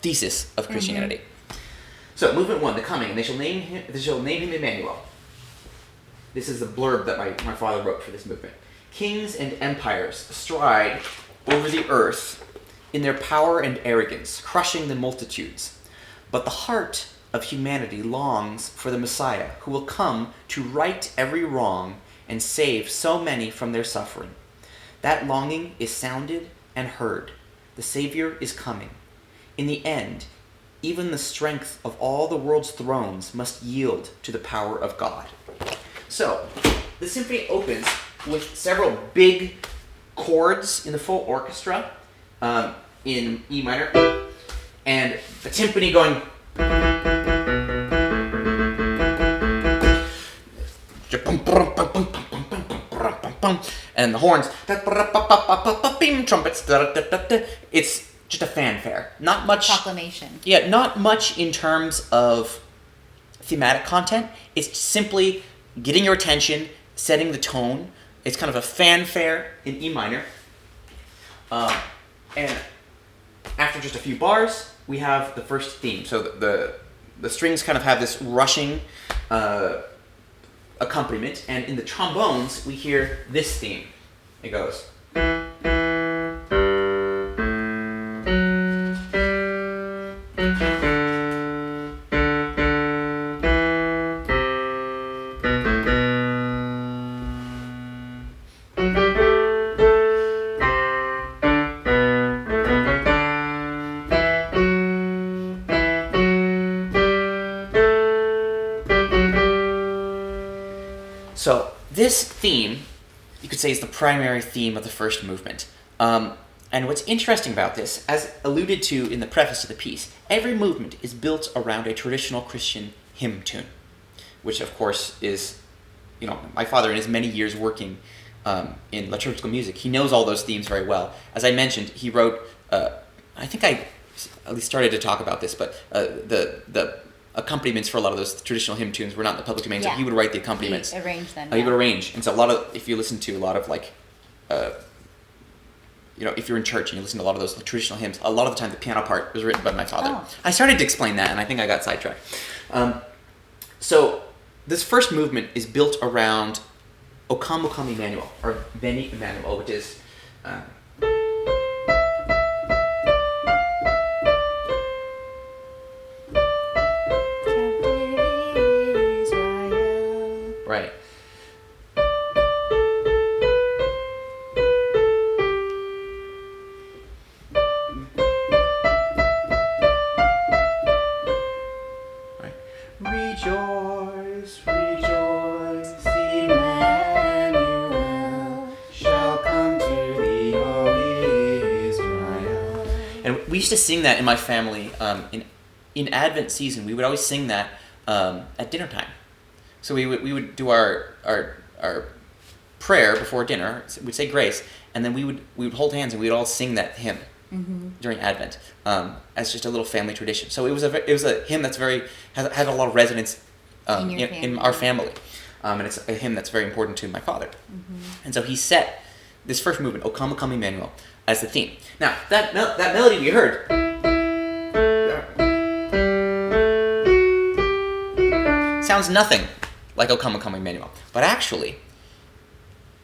thesis of Christianity. Mm-hmm. So movement 1, The Coming, and they shall name him Emmanuel. This is the blurb that my father wrote for this movement. "Kings and empires stride over the earth in their power and arrogance, crushing the multitudes. But the heart of humanity longs for the Messiah, who will come to right every wrong and save so many from their suffering. That longing is sounded and heard. The Savior is coming. In the end, even the strength of all the world's thrones must yield to the power of God." So, the symphony opens with several big chords in the full orchestra, in E minor, and the timpani going, and the horns, trumpets, it's just a fanfare. Not much proclamation. Yeah, not much in terms of thematic content. It's simply getting your attention, setting the tone. It's kind of a fanfare in E minor. And after just a few bars, we have the first theme. So the strings kind of have this rushing accompaniment, and in the trombones, we hear this theme. It goes. So this theme, you could say, is the primary theme of the first movement. And what's interesting about this, as alluded to in the preface to the piece, every movement is built around a traditional Christian hymn tune, which of course is, my father in his many years working in liturgical music, he knows all those themes very well. As I mentioned, he wrote, I think I at least started to talk about this, but the accompaniments for a lot of those traditional hymn tunes were not in the public domain, so he would write the accompaniments. He arranged them. He would arrange. And so if you listen to a lot of if you're in church and you listen to a lot of those traditional hymns, a lot of the time the piano part was written by my father. Oh. I started to explain that, and I think I got sidetracked. So this first movement is built around O Come, O Come Emmanuel, or Veni Emmanuel, which is... Right. Rejoice, rejoice, Emmanuel shall come to thee, O Israel. And we used to sing that in my family. In Advent season, we would always sing that at dinner time. So we would do our prayer before dinner. We'd say grace, and then we would hold hands and we'd all sing that hymn during Advent as just a little family tradition. So it was a hymn that's had a lot of resonance in our family, and it's a hymn that's very important to my father. And so he set this first movement, O Come, O Come Emmanuel, as the theme. Now that melody we heard. sounds nothing like O Come, O Come, Emmanuel. But actually,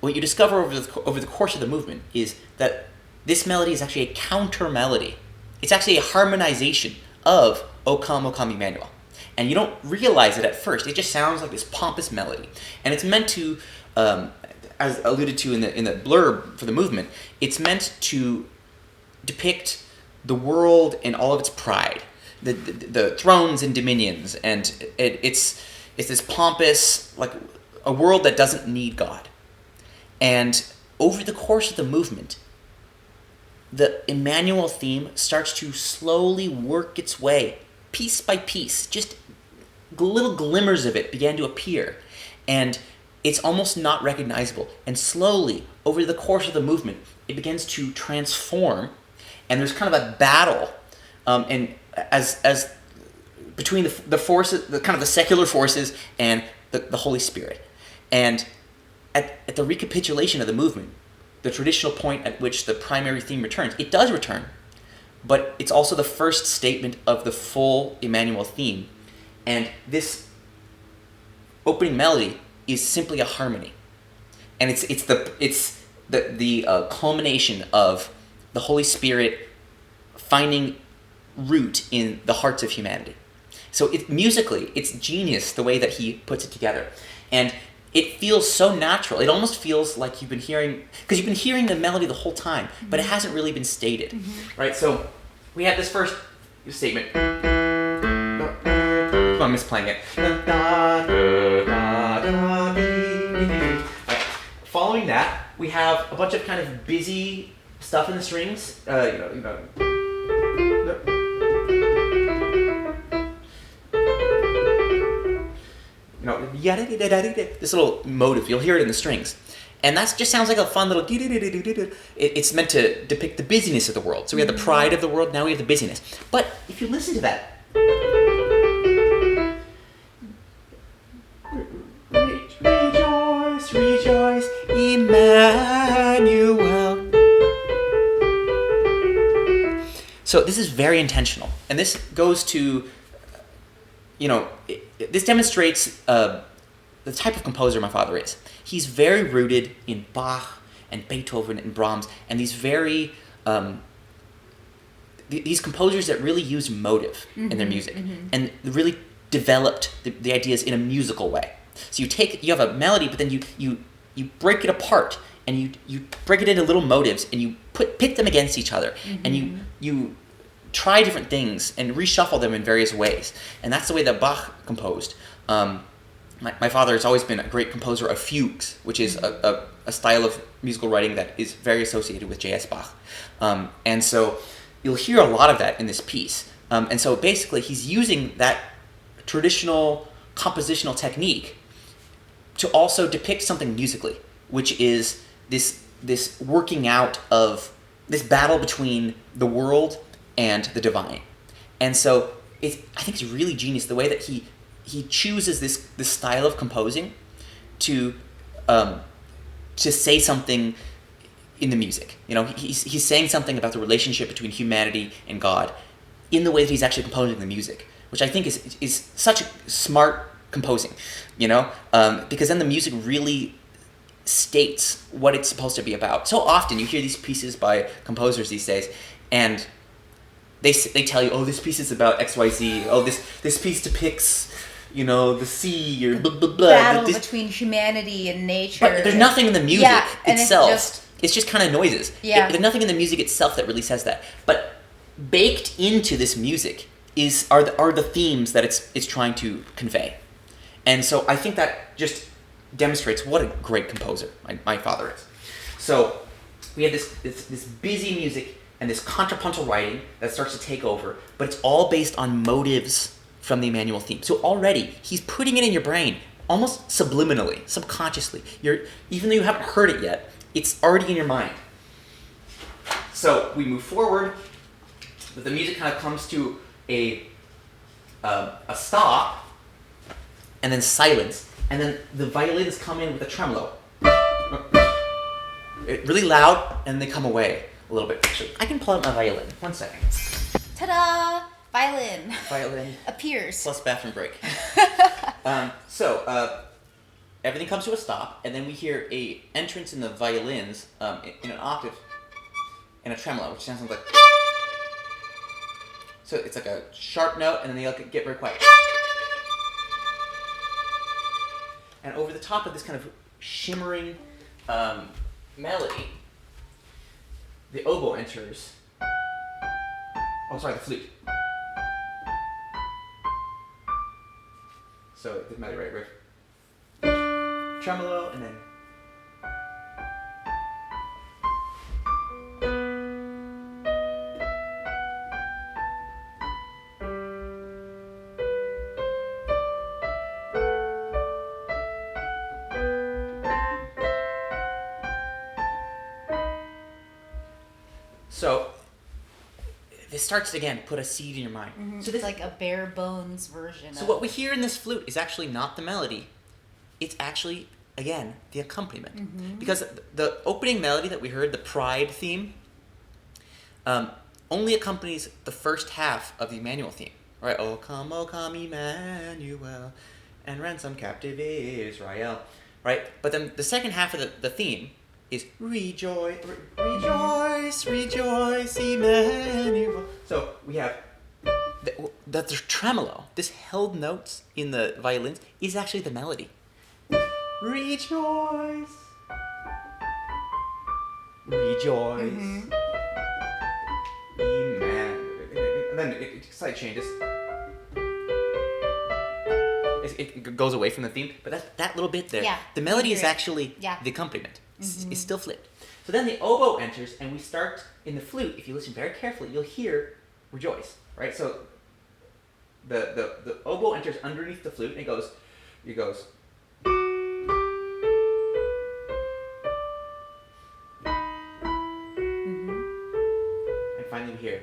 what you discover over the course of the movement is that this melody is actually a counter melody. It's actually a harmonization of O Come, Emmanuel. And you don't realize it at first. It just sounds like this pompous melody. And it's meant to, as alluded to in the blurb for the movement, it's meant to depict the world in all of its pride, the thrones and dominions, and it's this pompous, like a world that doesn't need God. And over the course of the movement, the Emmanuel theme starts to slowly work its way, piece by piece. Just little glimmers of it began to appear, and it's almost not recognizable. And slowly, over the course of the movement, it begins to transform, and there's kind of a battle, and as between the forces, the kind of the secular forces and the Holy Spirit. And at the recapitulation of the movement, the traditional point at which the primary theme returns, it does return, but it's also the first statement of the full Emmanuel theme. And this opening melody is simply a harmony, and it's the culmination of the Holy Spirit finding root in the hearts of humanity. So musically, it's genius the way that he puts it together, and it feels so natural. It almost feels like you've been hearing the melody the whole time, but it hasn't really been stated, right? So we have this first statement. I'm misplaying it. Right. Following that, we have a bunch of kind of busy stuff in the strings. This little motive. You'll hear it in the strings. And that just sounds like a fun little... It's meant to depict the busyness of the world. So we have the pride of the world, now we have the busyness. But if you listen to that... Rejoice, rejoice, Emmanuel. So this is very intentional. And this goes to... this demonstrates the type of composer my father is. He's very rooted in Bach and Beethoven and Brahms, and these very these composers that really use motive in their music and really developed the ideas in a musical way. So you have a melody, but then you break it apart and you break it into little motives and you pit them against each other and you try different things and reshuffle them in various ways. And that's the way that Bach composed. My father has always been a great composer of fugues, which is a style of musical writing that is very associated with J.S. Bach. And so you'll hear a lot of that in this piece. And so basically he's using that traditional compositional technique to also depict something musically, which is this working out of this battle between the world and the divine. And so I think it's really genius the way that he chooses this style of composing to say something in the music. He's saying something about the relationship between humanity and God in the way that he's actually composing the music, which I think is such a smart composing, because then the music really states what it's supposed to be about. So often you hear these pieces by composers these days, and they tell you, oh, this piece is about XYZ. Oh, this piece depicts, the sea or blah, blah, blah. Battle between humanity and nature. But there's nothing in the music itself. It's just kind of noises. Yeah. There's nothing in the music itself that really says that. But baked into this music are the themes that it's trying to convey. And so I think that just demonstrates what a great composer my father is. So we have this busy music and this contrapuntal writing that starts to take over, but it's all based on motives from the Emmanuel theme. So already he's putting it in your brain almost subliminally, subconsciously. Even though you haven't heard it yet, it's already in your mind. So we move forward, but the music kind of comes to a stop, and then silence, and then the violins come in with a tremolo. Really loud, and they come away a little bit. Actually, I can pull out my violin. 1 second. Ta-da! Violin Violin appears. plus bathroom break. Everything comes to a stop, and then we hear a entrance in the violins in an octave and a tremolo, which sounds like. So it's like a sharp note, and then they get very quiet. And over the top of this kind of shimmering melody, the oboe enters. Oh, sorry, the flute. So the melody, right? Tremolo, and then. So this starts to, again, put a seed in your mind. Mm-hmm. So it's like a bare bones version. So what we hear in this flute is actually not the melody. It's actually, again, the accompaniment. Mm-hmm. Because the opening melody that we heard, the Pride theme, only accompanies the first half of the Emmanuel theme. Right? O come, Emmanuel, and ransom captive Israel. Right? But then the second half of the theme is rejoice, rejoice, Emmanuel. So we have the tremolo, this held notes in the violins, is actually the melody. Rejoice, rejoice, Emmanuel. And then it slight changes. It goes away from the theme, but that little bit there, the melody is actually the accompaniment. It's still flipped. So then the oboe enters, and we start in the flute. If you listen very carefully, you'll hear rejoice, right? So the oboe enters underneath the flute, and it goes. And finally we hear.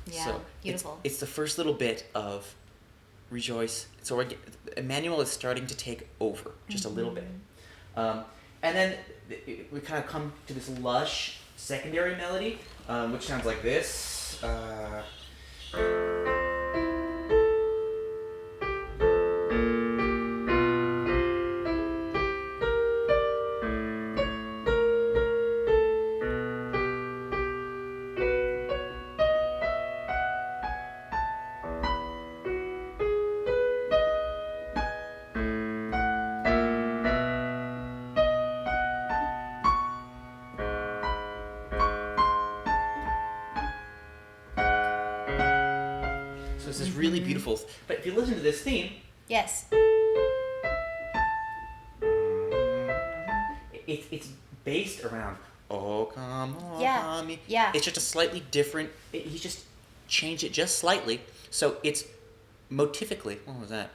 Yeah, so beautiful. It's the first little bit of rejoice. So Emmanuel is starting to take over just a little bit. And then we kind of come to this lush secondary melody, which sounds like this. So it's this really beautiful. But if you listen to this theme, yes, it's based around oh come yeah. It's just a slightly different. He just changed it just slightly, so it's motifically. What was that?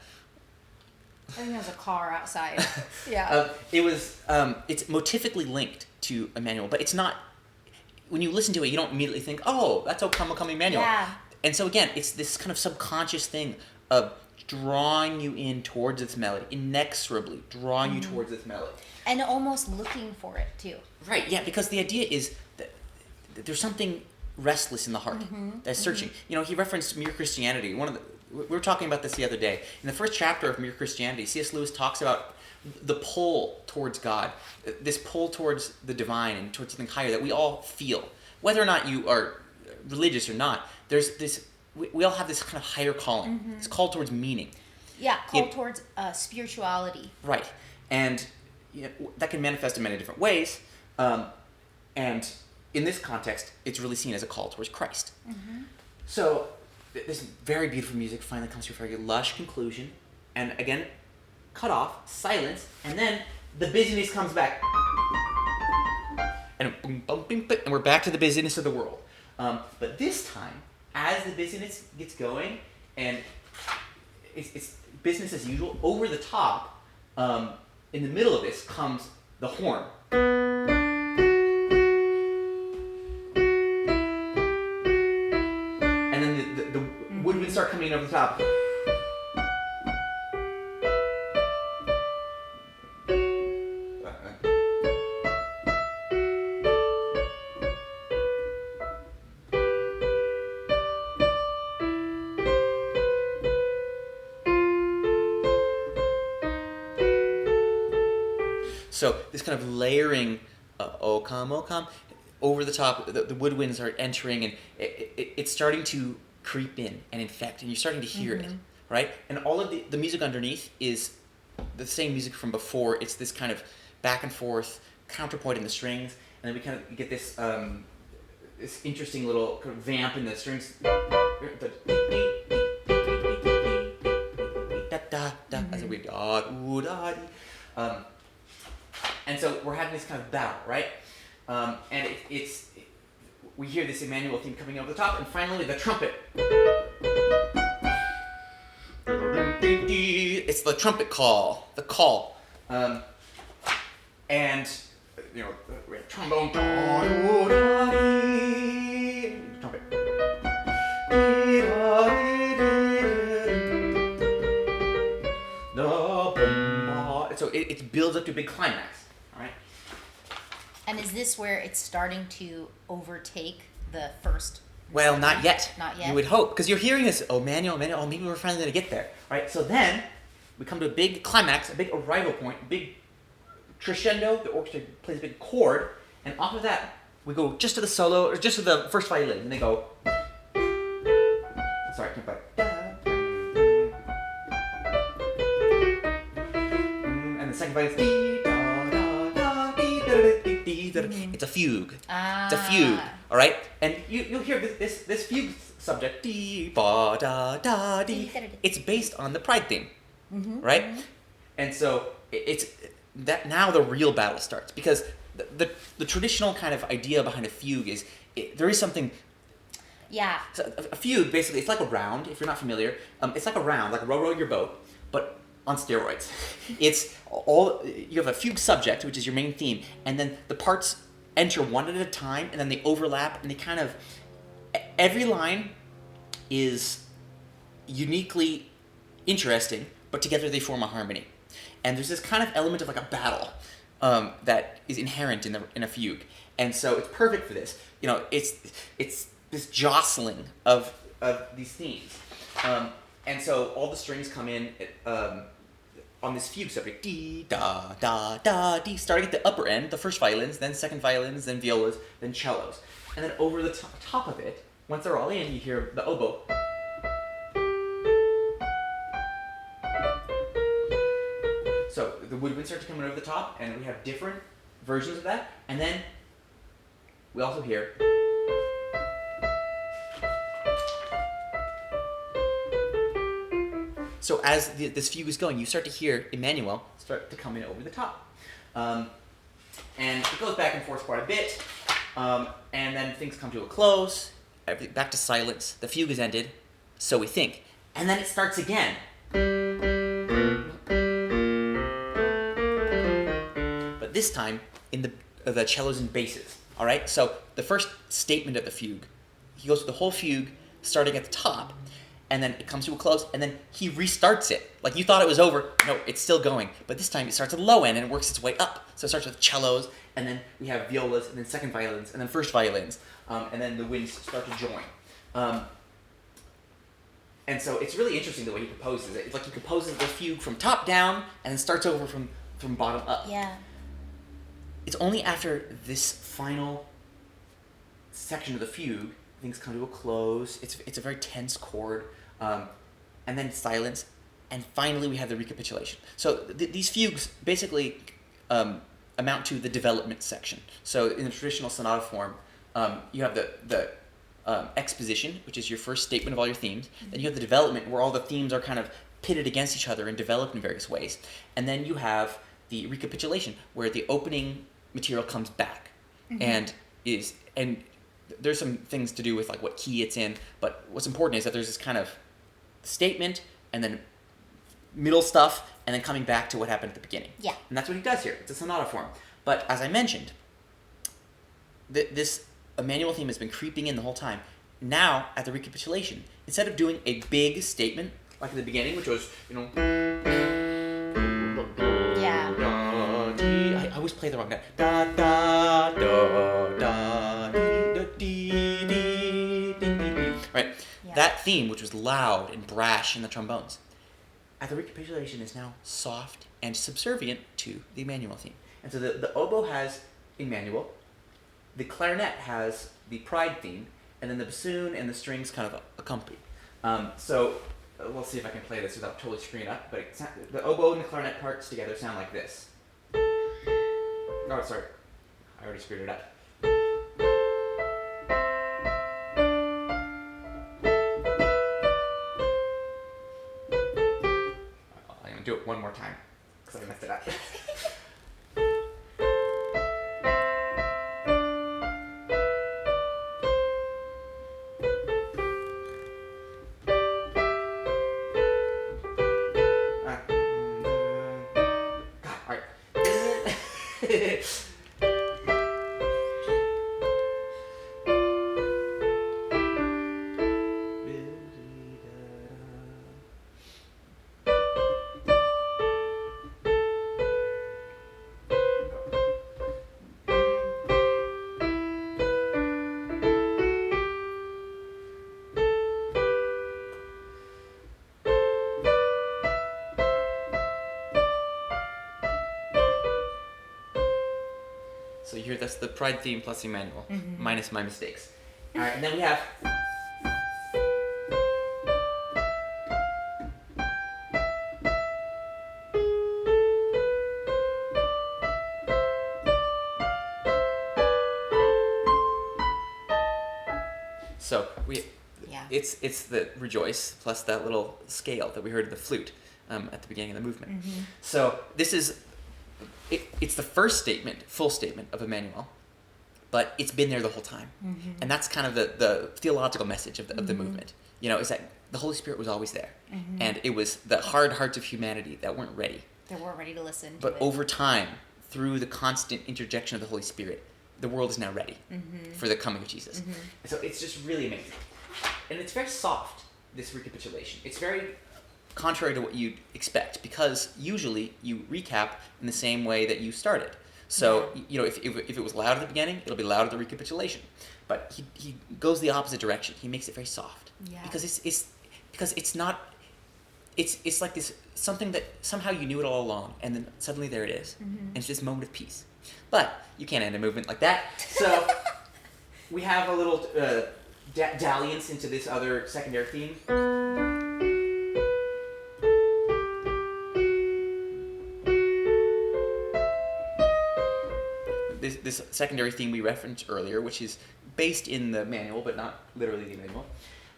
I think there's a car outside. Yeah. It's motifically linked to Emmanuel, but it's not. When you listen to it, you don't immediately think, "Oh, that's "O Come, O Come, Emmanuel." Yeah. And so again, it's this kind of subconscious thing of drawing you in towards its melody, inexorably drawing you towards its melody. And almost looking for it, too. Right, yeah, because the idea is that there's something restless in the heart that's searching. You know, he referenced Mere Christianity. We were talking about this the other day. In the first chapter of Mere Christianity, C.S. Lewis talks about the pull towards God, this pull towards the divine and towards something higher that we all feel. Whether or not you are religious or not, there's this. We all have this kind of higher calling. It's called towards meaning. Yeah, called towards spirituality. Right, and that can manifest in many different ways. And in this context, it's really seen as a call towards Christ. So this very beautiful music finally comes to a very lush conclusion, and again, cut off, silence, and then the busyness comes back, and boom, boom, boom, boom, and we're back to the busyness of the world. But this time, as the busyness gets going, and it's business as usual, over the top, in the middle of this comes the horn. And then the woodwinds start coming in over the top. So this kind of layering, O come, over the top, the woodwinds are entering, and it's starting to creep in and infect, and you're starting to hear it, right? And all of the music underneath is the same music from before. It's this kind of back and forth counterpoint in the strings, and then we kind of get this this interesting little kind of vamp in the strings. As a weird and so we're having this kind of battle, right? And we hear this Emmanuel theme coming over the top, and finally the trumpet. It's the trumpet call, and you know, trombone, trumpet. So it builds up to a big climax, all right? And is this where it's starting to overtake the first? Well, not yet. Not yet. You would hope, because you're hearing this, Emmanuel, maybe we're finally going to get there, right? So then we come to a big climax, a big arrival point, a big crescendo. The orchestra plays a big chord, and off of that we go just to the solo, or just to the first violin, and they go. Sorry, I can't play. And the second violin is. It's a fugue. It's a fugue. All right, and you'll hear this fugue subject. It's based on the Pride theme, right? And so it's that now the real battle starts, because the traditional kind of idea behind a fugue is there is something. Yeah. So a fugue basically, it's like a round. If you're not familiar, it's like a round, like row your boat, but on steroids. It's all, you have a fugue subject, which is your main theme, and then the parts enter one at a time, and then they overlap, and they kind of, every line is uniquely interesting, but together they form a harmony. And there's this kind of element of like a battle that is inherent in a fugue, and so it's perfect for this. You know, it's this jostling of these themes. And so all the strings come in on this fugue subject, D, da, da, da, D, starting at the upper end, the first violins, then second violins, then violas, then cellos. And then over the top of it, once they're all in, you hear the oboe. So the woodwinds start to come in over the top, and we have different versions of that. And then we also hear. So as this fugue is going, you start to hear Emmanuel start to come in over the top. And it goes back and forth quite a bit. And then things come to a close, back to silence. The fugue is ended, so we think. And then it starts again. But this time, in the cellos and basses. All right? So the first statement of the fugue, he goes through the whole fugue, starting at the top. And then it comes to a close, and then he restarts it. Like you thought it was over. No, it's still going. But this time it starts at the low end, and it works its way up. So it starts with cellos, and then we have violas, and then second violins, and then first violins. And then the winds start to join. And so it's really interesting the way he composes it. It's like he composes the fugue from top down, and then starts over from bottom up. Yeah. It's only after this final section of the fugue, things come to a close. It's a very tense chord. And then silence, and finally we have the recapitulation. So these fugues basically amount to the development section. So in the traditional sonata form, you have the exposition, which is your first statement of all your themes. Then you have the development, where all the themes are kind of pitted against each other and developed in various ways. And then you have the recapitulation, where the opening material comes back, and there's some things to do with like what key it's in, but what's important is that there's this kind of statement, and then middle stuff, and then coming back to what happened at the beginning. Yeah. And that's what he does here. It's a sonata form. But as I mentioned, this Emmanuel theme has been creeping in the whole time. Now, at the recapitulation, instead of doing a big statement, like at the beginning, which was, Yeah. I always play the wrong note. Da, da, da, da, dee, dee, dee, dee. Right? Yeah. That theme, which was loud and brash in the trombones, at the recapitulation is now soft and subservient to the Emmanuel theme. And so the oboe has Emmanuel, the clarinet has the Pride theme, and then the bassoon and the strings kind of accompany. So we'll see if I can play this without totally screwing it up, but the oboe and the clarinet parts together sound like this. Oh, sorry. I already screwed it up. I'm going to do it one more time, because I messed it up. So you hear that's the Pride theme plus Emmanuel, minus my mistakes. All right, and then we have... So it's the Rejoice plus that little scale that we heard of the flute at the beginning of the movement. So this is... It's the first statement, full statement of Emmanuel, but it's been there the whole time. And that's kind of the theological message of the movement, is that the Holy Spirit was always there. And it was the hard hearts of humanity that weren't ready. They weren't ready to listen to But it. over time, through the constant interjection of the Holy Spirit, the world is now ready for the coming of Jesus. So it's just really amazing. And it's very soft, this recapitulation. It's very contrary to what you'd expect, because usually you recap in the same way that you started. So, if it was loud at the beginning, it'll be loud at the recapitulation. But he goes the opposite direction. He makes it very soft. Yeah. Because it's not... It's like this, something that somehow you knew it all along, and then suddenly there it is. And it's this moment of peace. But you can't end a movement like that. So we have a little dalliance into this other secondary theme. This secondary theme we referenced earlier, which is based in the manual, but not literally the manual.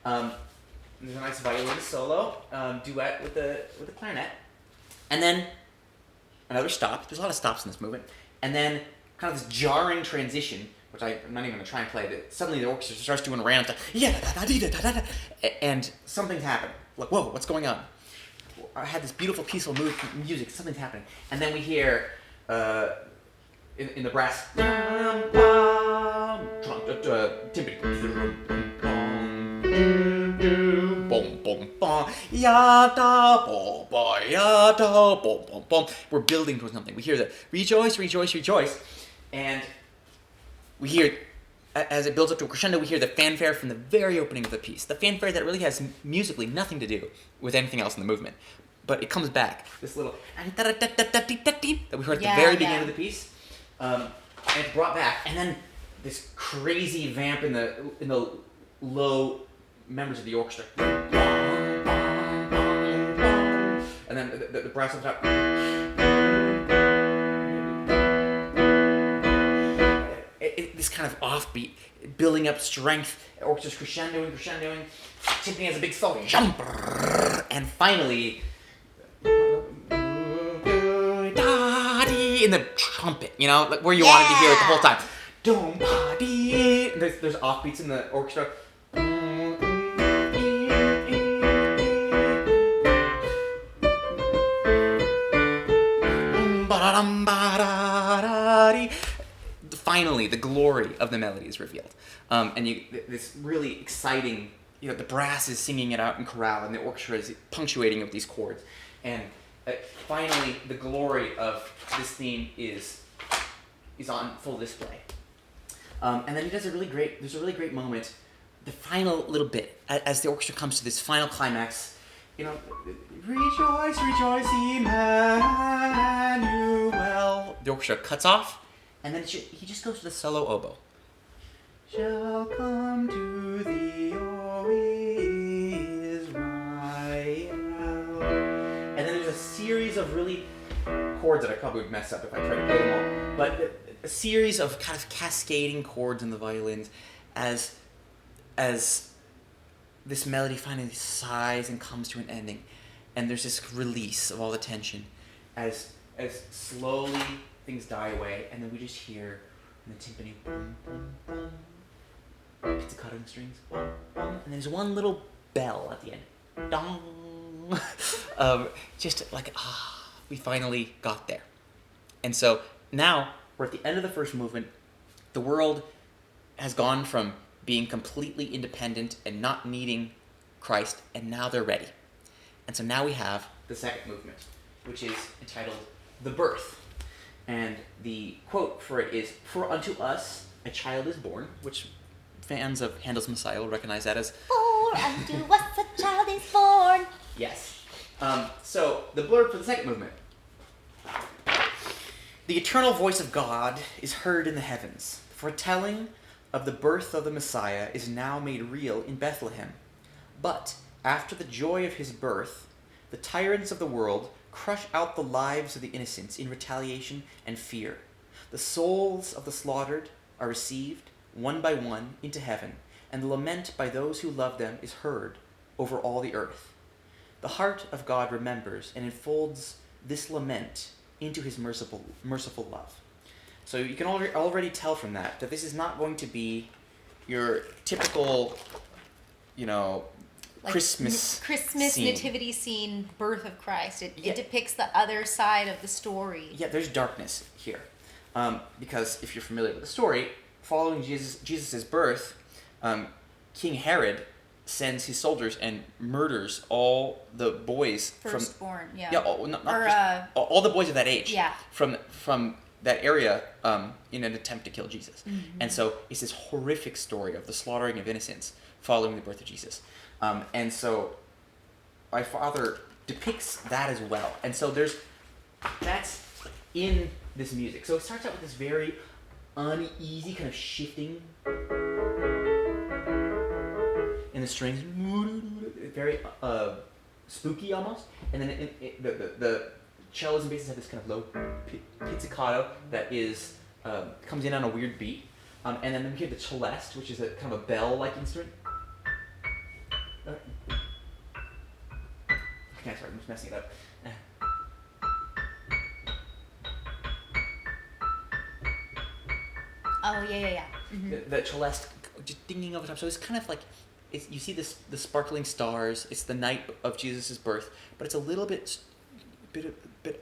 There's a nice violin solo, duet with the clarinet. And then another stop. There's a lot of stops in this movement. And then kind of this jarring transition, which I'm not even going to try and play, but suddenly the orchestra starts doing a random and something's happening. Like, whoa, what's going on? I had this beautiful, peaceful music, something's happening. And then we hear... in the brass, timpani, we're building towards something. We hear the rejoice, rejoice, rejoice, and we hear, as it builds up to a crescendo, we hear the fanfare from the very opening of the piece. The fanfare that really has musically nothing to do with anything else in the movement. But it comes back, this little that we heard at the very beginning of the piece. And it's brought back, and then this crazy vamp in the low members of the orchestra, and then the brass on top. This kind of offbeat, building up strength. Orchestra's crescendoing. Timpani has a big solo, and finally. In the trumpet, like where you wanted to hear it the whole time. There's offbeats in the orchestra. Finally, the glory of the melody is revealed, and this really exciting. The brass is singing it out in chorale, and the orchestra is punctuating with these chords, and. Finally, the glory of this theme is on full display. And then there's a really great moment, the final little bit, as the orchestra comes to this final climax, rejoice, rejoice, Emmanuel, the orchestra cuts off, and then he just goes to the solo oboe. Shall come to thee always right out. And then there's a series of really chords that I probably would mess up if I tried to play them all. But a series of kind of cascading chords in the violins as this melody finally sighs and comes to an ending. And there's this release of all the tension as slowly things die away, and then we just hear in the timpani, boom, boom, boom, pizzicato in the strings, boom, boom, and there's one little bell at the end, dong, just like, we finally got there. And so now we're at the end of the first movement. The world has gone from being completely independent and not needing Christ, and now they're ready. And so now we have the second movement, which is entitled The Birth. And the quote for it is, "For unto us a child is born," which fans of Handel's Messiah will recognize that as... For unto us a child is born. Yes. So the blurb for the second movement. "The eternal voice of God is heard in the heavens. The foretelling of the birth of the Messiah is now made real in Bethlehem. But after the joy of his birth, the tyrants of the world crush out the lives of the innocents in retaliation and fear. The souls of the slaughtered are received, one by one, into heaven, and the lament by those who love them is heard over all the earth. The heart of God remembers and enfolds this lament into his merciful love." So you can already tell from that this is not going to be your typical, Like Christmas scene. nativity scene, birth of Christ. It depicts the other side of the story. Yeah, there's darkness here. Because if you're familiar with the story, following Jesus' birth, King Herod sends his soldiers and murders all the boys Firstborn, from... yeah. Yeah, all the boys of that age. Yeah. From that area in an attempt to kill Jesus. Mm-hmm. And so it's this horrific story of the slaughtering of innocents following the birth of Jesus. And so my father depicts that as well. And so that's in this music. So it starts out with this very uneasy kind of shifting in the strings, very spooky almost. And then the cellos and basses have this kind of low pizzicato that is comes in on a weird beat. And then we hear the celeste, which is a kind of a bell-like instrument. Okay, sorry, I'm just messing it up. Oh, yeah. Mm-hmm. The celeste just dinging over top. So it's kind of like, you see the sparkling stars. It's the night of Jesus' birth, but it's a little bit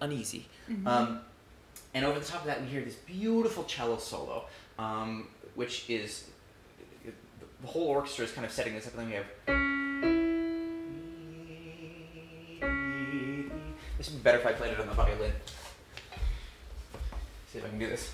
uneasy. Mm-hmm. And over the top of that, we hear this beautiful cello solo, which is, the whole orchestra is kind of setting this up, and then we have... This would be better if I played it on the violin. See if I can do this.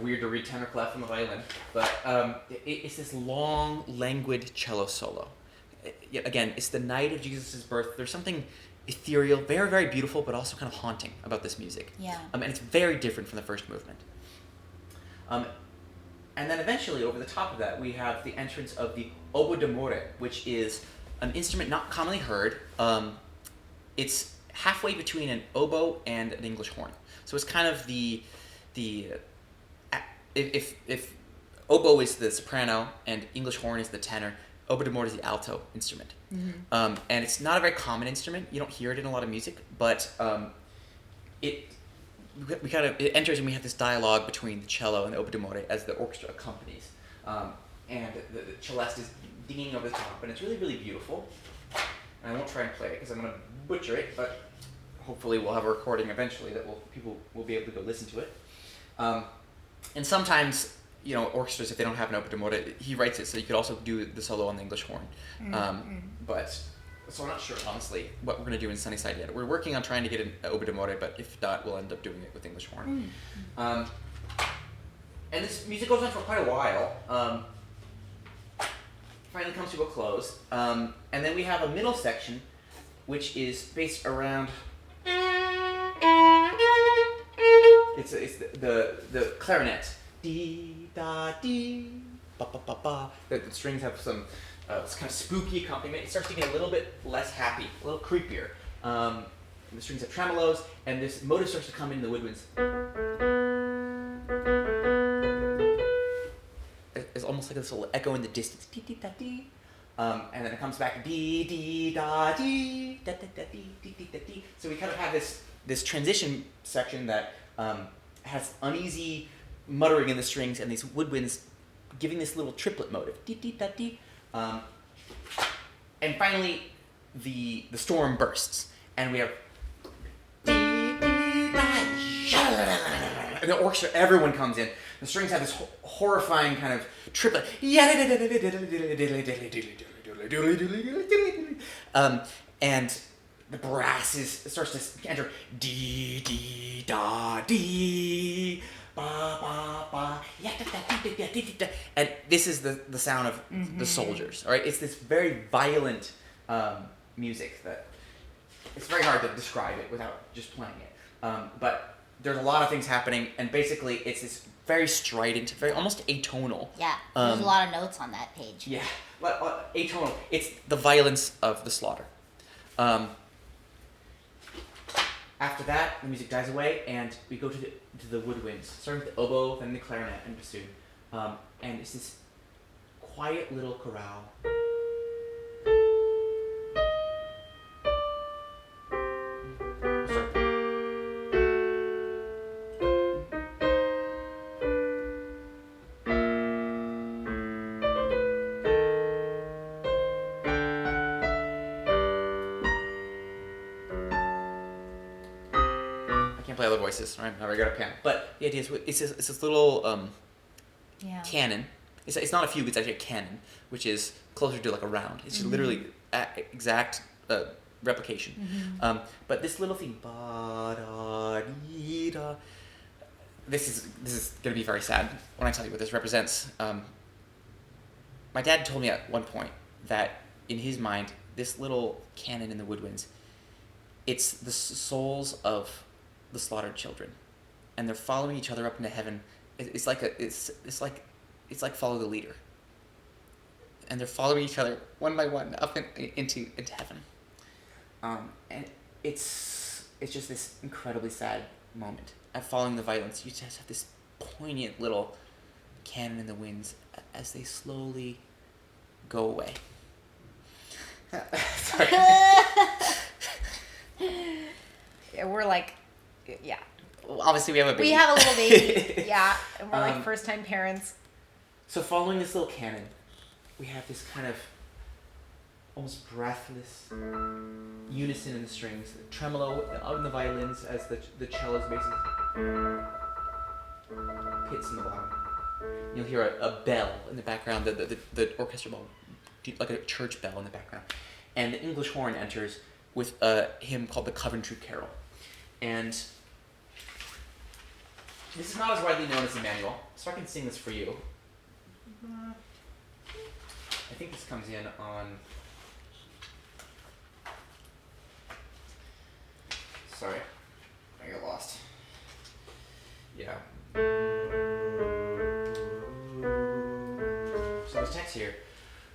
Weird to read tenor clef on the violin, but it's this long, languid cello solo. Again, it's the night of Jesus' birth. There's something ethereal, very, very beautiful, but also kind of haunting about this music. Yeah. And it's very different from the first movement. And then eventually, over the top of that, we have the entrance of the oboe d'amore, which is an instrument not commonly heard. It's halfway between an oboe and an English horn. So it's kind of if oboe is the soprano and English horn is the tenor, oboe d'amore is the alto instrument. Mm-hmm. And it's not a very common instrument. You don't hear it in a lot of music, but it enters and we have this dialogue between the cello and the oboe d'amore as the orchestra accompanies. And the celeste is dinging over the top, and it's really, really beautiful. And I won't try and play it because I'm going to butcher it, but hopefully we'll have a recording eventually that people will be able to go listen to it. And sometimes orchestras, if they don't have an oboe d'amore, he writes it so you could also do the solo on the English horn. But so I'm not sure, honestly, what we're going to do in Sunnyside yet. We're working on trying to get an oboe d'amore, but if not, we'll end up doing it with English horn. And this music goes on for quite a while. Finally comes to a close. And then we have a middle section, which is based around... It's the clarinet. Dee, da, dee, ba, ba, ba, ba. The strings have some it's kind of spooky accompaniment. It starts to get a little bit less happy, a little creepier. The strings have tremolos, and this motive starts to come in the woodwinds. It's almost like this little echo in the distance. Dee, dee, da, dee. And then it comes back. Dee, dee, da, dee, da, da, da, dee, dee, dee, da, dee. So we kind of have this transition section that has uneasy muttering in the strings and these woodwinds giving this little triplet motive. Dee, dee, da, dee. And finally, the storm bursts, and we have and the orchestra, everyone comes in. The strings have this horrifying kind of triplet. And the brass starts to enter. Dee, dee, da, dee. Ba, ba, ba, ya, da, da, da, da, da, da. And this is the sound of the soldiers. All right, it's this very violent music that it's very hard to describe it without just playing it. But there's a lot of things happening, and basically it's this very strident, very almost atonal. Yeah, there's a lot of notes on that page. Yeah, atonal. It's the violence of the slaughter. After that, the music dies away, and we go to the woodwinds, starting with the oboe, then the clarinet, and bassoon. And it's this quiet little chorale. Play other voices, right? I got a piano. But the idea is it's this little canon. It's not a fugue, it's actually a canon, which is closer to like a round. It's literally exact replication. But this little theme, ba-da-dee-da, this is going to be very sad when I tell you what this represents. My dad told me at one point that in his mind, this little canon in the woodwinds, it's the souls of the slaughtered children, and they're following each other up into heaven. It's like follow the leader, and they're following each other one by one up into heaven. And it's just this incredibly sad moment. At following the violence, you just have this poignant little canon in the winds as they slowly go away. Sorry. We're like, yeah. Well, obviously, we have a baby. We have a little baby, yeah. And we're like first-time parents. So following this little canon, we have this kind of almost breathless unison in the strings, the tremolo on the violins as the cellos basically hits in the bottom. You'll hear a bell in the background, the orchestra bell, like a church bell in the background. And the English horn enters with a hymn called the Coventry Carol. And this is not as widely known as Emmanuel, so I can sing this for you. I think this comes in on... Sorry, I got lost. Yeah. So the text here.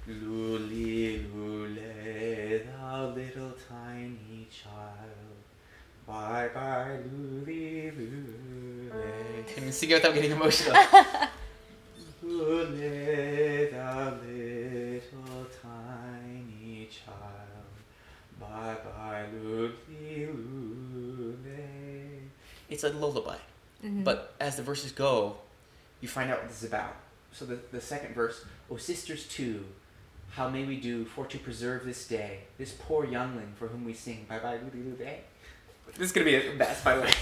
Lule, lule, thou little tiny child. Bye bye, lule, lule. Can you sing it without getting emotional? Lule, thou little tiny child. Bye bye, lule, lule. It's a lullaby. But as the verses go, you find out what this is about. So the second verse, O sisters too, how may we do for to preserve this day, this poor youngling for whom we sing, bye bye, lule, lule. This is going to be a mess, by the way.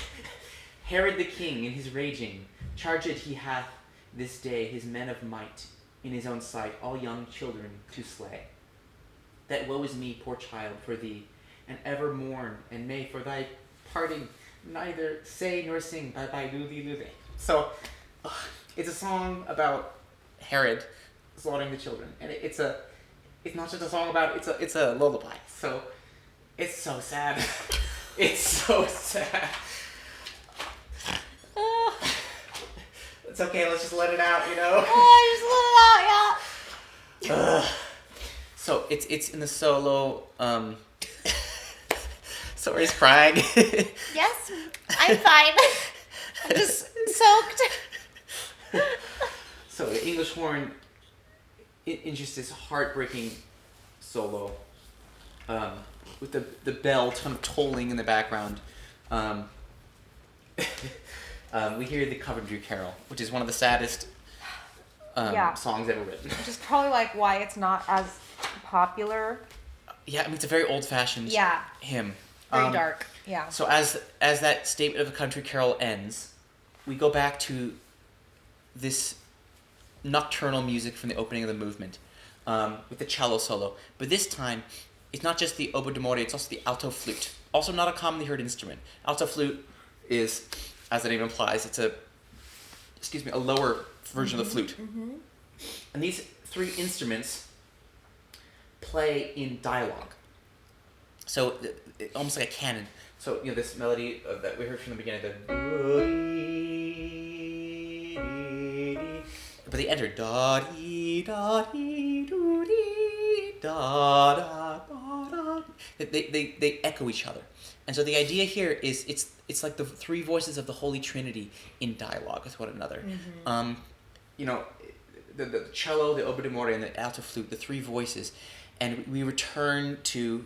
Herod the king in his raging, charged he hath this day his men of might, in his own sight, all young children to slay. That woe is me, poor child, for thee, and ever mourn, and may for thy parting neither say nor sing bye lule lule. So, it's a song about Herod slaughtering the children, and it's not just a song about it's a lullaby. So, it's so sad. It's so sad. It's okay. Let's just let it out, you know. Oh, just let it out, yeah. So it's in the solo. Saori's crying. Yes, I'm fine. I'm just soaked. So the English horn, in just this heartbreaking solo, with the bell kind of tolling in the background. We hear the Coventry Carol, which is one of the saddest songs ever written. Which is probably like why it's not as popular. Yeah, I mean it's a very old-fashioned hymn. Very dark. Yeah. So as that statement of the Country Carol ends, we go back to this nocturnal music from the opening of the movement, with the cello solo. But this time, it's not just the oboe d'amore; it's also the alto flute. Also, not a commonly heard instrument. Alto flute is, as the name implies, it's a lower version of the flute. Mm-hmm. And these three instruments play in dialogue. So, almost like a canon. So, this melody that we heard from the beginning, but they enter da-dee, da-dee, doo-dee, da-da-da-da. They echo each other. And so the idea here is it's like the three voices of the Holy Trinity in dialogue with one another. Mm-hmm. The cello, the oboe d'amore, and the alto flute, the three voices, and we return to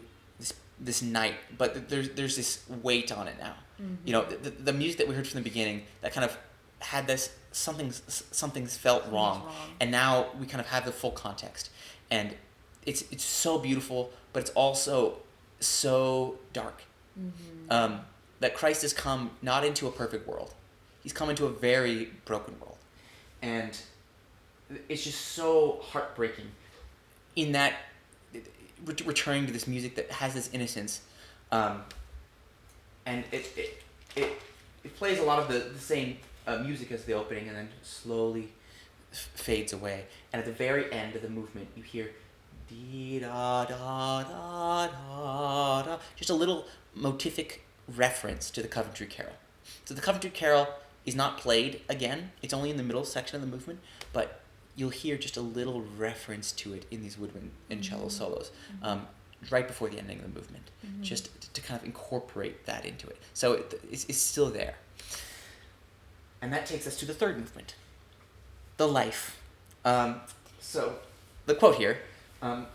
this night, but there's this weight on it now. Mm-hmm. The music that we heard from the beginning that kind of had this something's felt wrong, and now we kind of have the full context, and it's so beautiful, but it's also so dark. Mm-hmm. That Christ has come not into a perfect world. He's come into a very broken world. And it's just so heartbreaking in that returning to this music that has this innocence. And it plays a lot of the same music as the opening and then slowly fades away. And at the very end of the movement, you hear dee da da da da da, just a little motific reference to the Coventry Carol. So the Coventry Carol is not played again. It's only in the middle section of the movement, but you'll hear just a little reference to it in these woodwind and cello solos, right before the ending of the movement, just to kind of incorporate that into it. So it's still there. And that takes us to the third movement, the life. So the quote here,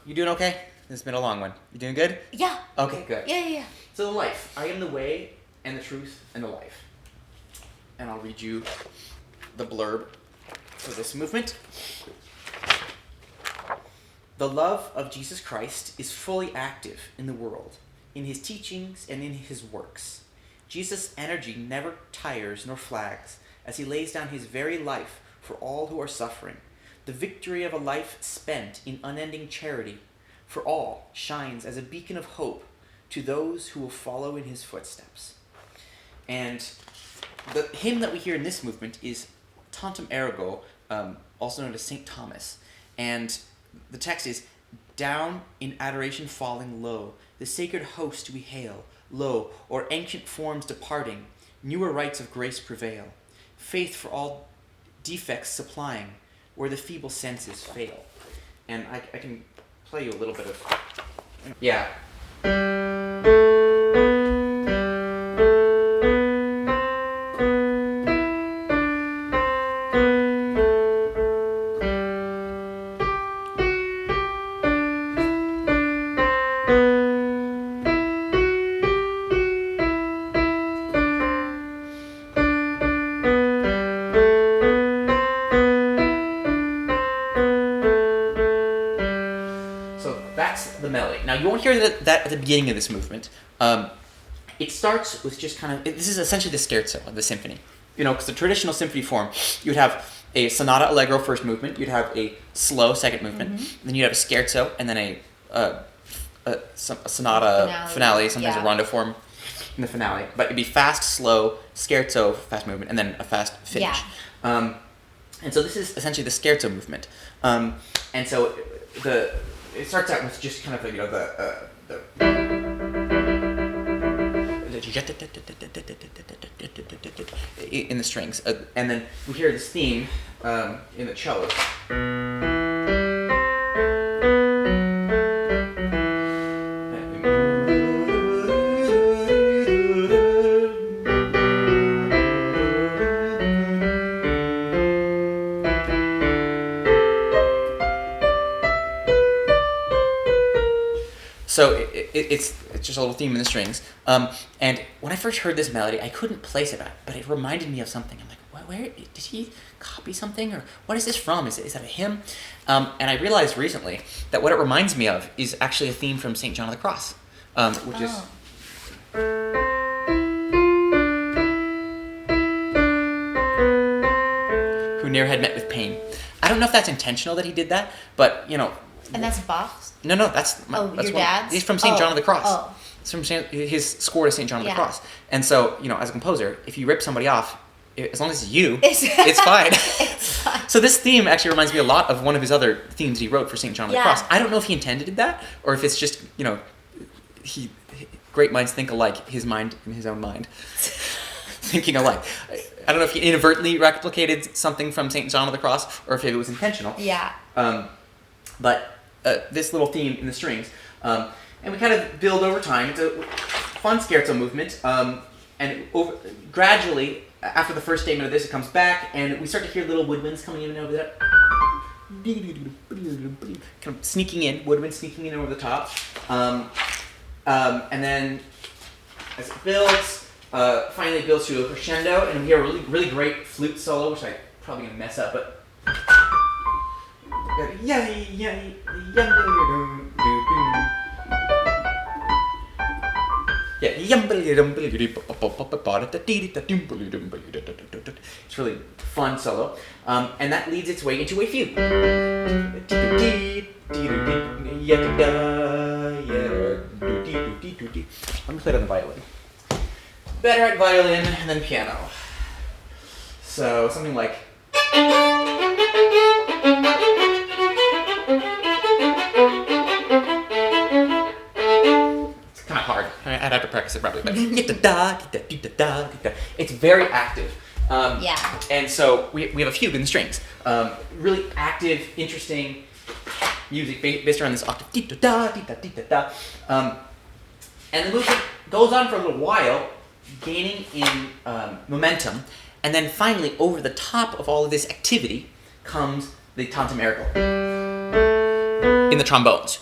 you doing okay? This has been a long one. You doing good? Yeah. Okay, good. Yeah. So the life. I am the way and the truth and the life. And I'll read you the blurb for this movement. The love of Jesus Christ is fully active in the world, in his teachings and in his works. Jesus' energy never tires nor flags as he lays down his very life for all who are suffering. The victory of a life spent in unending charity for all shines as a beacon of hope to those who will follow in his footsteps. And the hymn that we hear in this movement is Tantum Ergo, also known as St. Thomas. And the text is, down in adoration falling low, the sacred host we hail, lo, o'er ancient forms departing, newer rites of grace prevail, faith for all defects supplying, where the feeble senses fail. And I can play you a little bit of... Yeah. Now, you won't hear that at the beginning of this movement. It starts with just kind of... This is essentially the scherzo of the symphony. Because the traditional symphony form, you would have a sonata allegro first movement. You'd have a slow second movement. Mm-hmm. Then you'd have a scherzo, and then a sonata finale, sometimes a rondo form in the finale. But it'd be fast, slow, scherzo, fast movement, and then a fast finish. Yeah. And so this is essentially the scherzo movement. And so it starts out with just kind of in the strings, and then we hear this theme in the cello. So it's just a little theme in the strings. And when I first heard this melody, I couldn't place it, but it reminded me of something. I'm like, where did he copy something, or what is this from? Is that a hymn? And I realized recently that what it reminds me of is actually a theme from St. John of the Cross, which is. Who ne'er had met with pain. I don't know if that's intentional that he did that, but And that's Bach's? No, that's your dad's? He's from St. John of the Cross. Oh. It's from his score to St. John of the Cross. And so, as a composer, if you rip somebody off, as long as it's you, it's fine. It's fine. So this theme actually reminds me a lot of one of his other themes he wrote for St. John of the Cross. I don't know if he intended that, or if it's just, great minds think alike, his mind in his own mind. Thinking alike. I don't know if he inadvertently replicated something from St. John of the Cross, or if it was intentional. Yeah. But this little theme in the strings, and we kind of build over time. It's a fun scherzo movement, and gradually, after the first statement of this, it comes back, and we start to hear little woodwinds coming in and over that, kind of sneaking in, woodwinds sneaking in over the top, and then as it builds, finally it builds to a crescendo, and we hear a really, really great flute solo, which I'm probably gonna mess up, but. It's really fun solo, and that leads its way into a fugue. Let me play it on the violin. Better at violin than piano. So something like. It's kind of hard. I'd have to practice it probably, but it's very active. And so we have a fugue in the strings. Really active, interesting music based around this octave. And the movement goes on for a little while, gaining in momentum, and then finally, over the top of all of this activity, comes the tantum ergo in the trombones.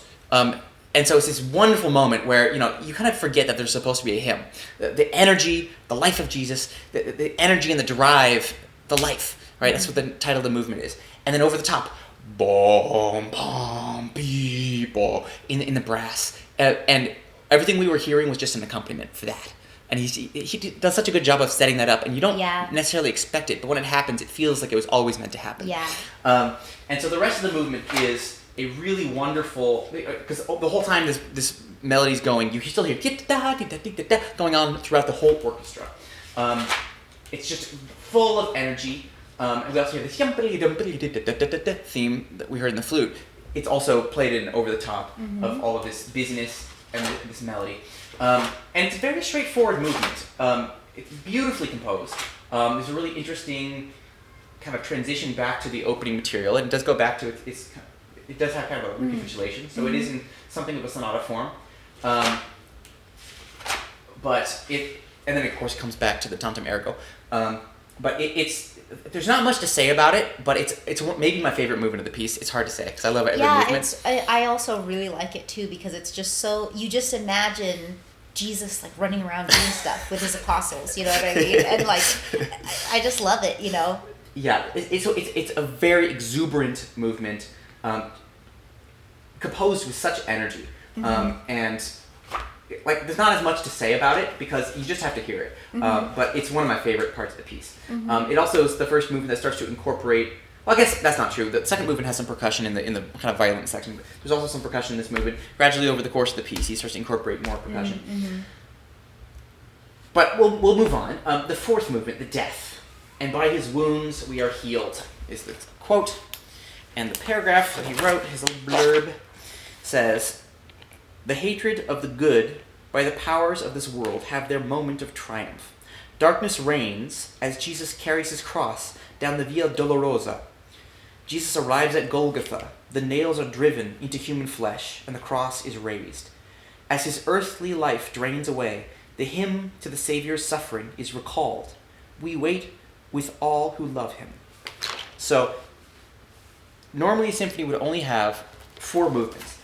And so it's this wonderful moment where, you kind of forget that there's supposed to be a hymn. The energy, the life of Jesus, the energy and the drive, the life, right? That's what the title of the movement is. And then over the top, bom, bom, beep, bom, in the brass. And everything we were hearing was just an accompaniment for that. And he does such a good job of setting that up, and you don't necessarily expect it, but when it happens, it feels like it was always meant to happen. Yeah. And so the rest of the movement is a really wonderful, because the whole time this melody's going, you still hear going on throughout the whole orchestra. It's just full of energy. And we also hear this theme that we heard in the flute. It's also played in over the top of all of this busyness and this melody. And it's a very straightforward movement. It's beautifully composed. There's a really interesting kind of transition back to the opening material, and it does go back to it does have kind of a recapitulation, so it is in something of a sonata form. And then of course it comes back to the tantum ergo. But it's there's not much to say about it, but it's maybe my favorite movement of the piece. It's hard to say because I love every movement. I also really like it too because it's just so, you just imagine Jesus like running around doing stuff with his apostles, you know what I mean? And like, I just love it, Yeah, it's a very exuberant movement, composed with such energy, and like there's not as much to say about it because you just have to hear it. But it's one of my favorite parts of the piece. It also is the first movement that starts to incorporate. Well, I guess that's not true. The second movement has some percussion in the kind of violent section. But there's also some percussion in this movement. Gradually, over the course of the piece, he starts to incorporate more percussion. But we'll move on. The fourth movement, the death, and by his wounds we are healed, is the quote. And the paragraph that he wrote, his little blurb, says, "The hatred of the good by the powers of this world have their moment of triumph. Darkness reigns as Jesus carries his cross down the Via Dolorosa. Jesus arrives at Golgotha. The nails are driven into human flesh, and the cross is raised. As his earthly life drains away, the hymn to the Savior's suffering is recalled. We wait with all who love him." So, normally a symphony would only have 4 movements,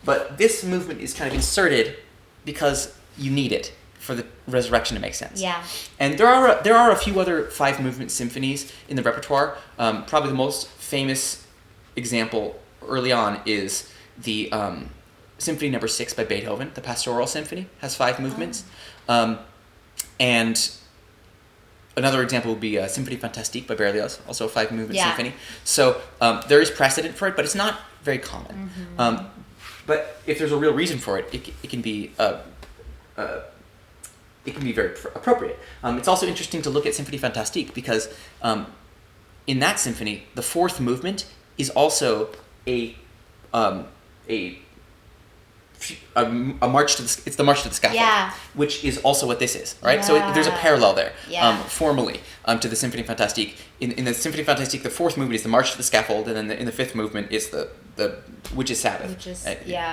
but this movement is kind of inserted because you need it for the resurrection to make sense. Yeah. And there are a few other 5-movement symphonies in the repertoire. Probably the most famous example early on is the Symphony No. 6 by Beethoven, the Pastoral Symphony, has 5 movements. And another example would be Symphonie Fantastique by Berlioz, also a 5-movement symphony. So there is precedent for it, but it's not very common. But if there's a real reason for it, it can be very appropriate. It's also interesting to look at Symphonie Fantastique because in that symphony, the 4th movement is also a march to it's the march to the scaffold, which is also what this is, right? So there's a parallel there, formally, to the Symphonie Fantastique. In the Symphonie Fantastique, the 4th movement is the march to the scaffold, and then in the 5th movement is the Witch's Sabbath,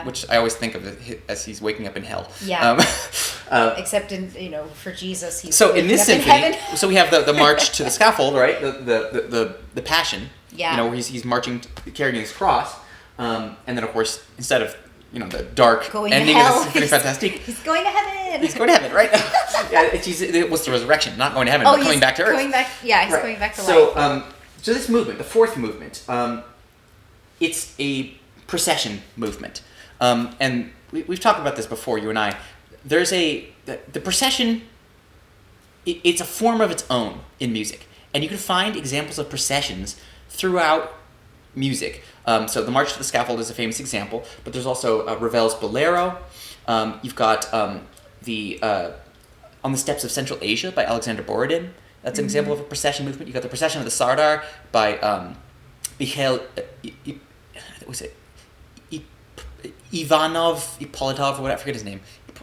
which I always think of as he's waking up in hell. Except in for Jesus, he's so in this symphony, in so we have the march to the scaffold, right? The Passion, where he's marching, carrying his cross, and then of course instead of the dark going ending to of hell. the Symphony Fantastique. He's going to heaven. He's going to heaven, right? It was the resurrection, not going to heaven, but coming back to earth. Going back, he's going back to life. So this movement, the 4th movement, it's a procession movement. And we've talked about this before, you and I. There's the procession, it's a form of its own in music. And you can find examples of processions throughout music. So the March to the Scaffold is a famous example, but there's also Ravel's Bolero. You've got On the Steppes of Central Asia by Alexander Borodin. That's an example of a procession movement. You've got the Procession of the Sardar by Mikhail Ippolitov, or whatever, I forget his name.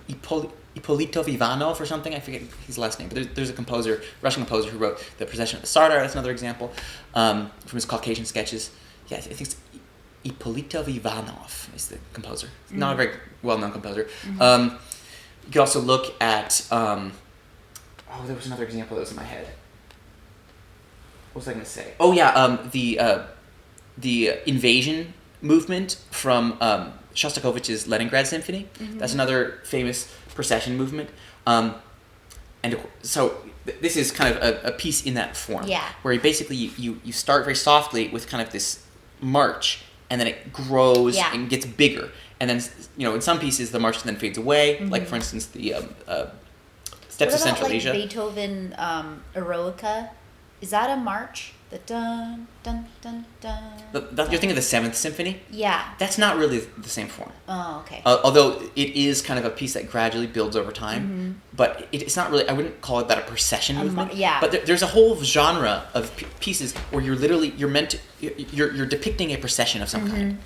Ippolitov Ivanov or something, I forget his last name. But there's a composer, Russian composer, who wrote the Procession of the Sardar. That's another example from his Caucasian sketches. Yeah, I think it's Ippolitov Ivanov is the composer. Not a very well-known composer. You could also look at there was another example that was in my head. What was I going to say? Oh yeah, the Invasion movement from Shostakovich's Leningrad Symphony. That's another famous procession movement. And so this is kind of a piece in that form, where you start very softly with kind of this march, and then it grows and gets bigger, and then in some pieces the march then fades away, like for instance the Steppes of Central Asia. Beethoven Eroica, is that a march? The dun dun dun dun. You're thinking of the 7th Symphony? Yeah. That's not really the same form. Oh, okay. Although it is kind of a piece that gradually builds over time, but it's not really. I wouldn't call it that a procession movement. But there's a whole genre of pieces where you're depicting a procession of some kind,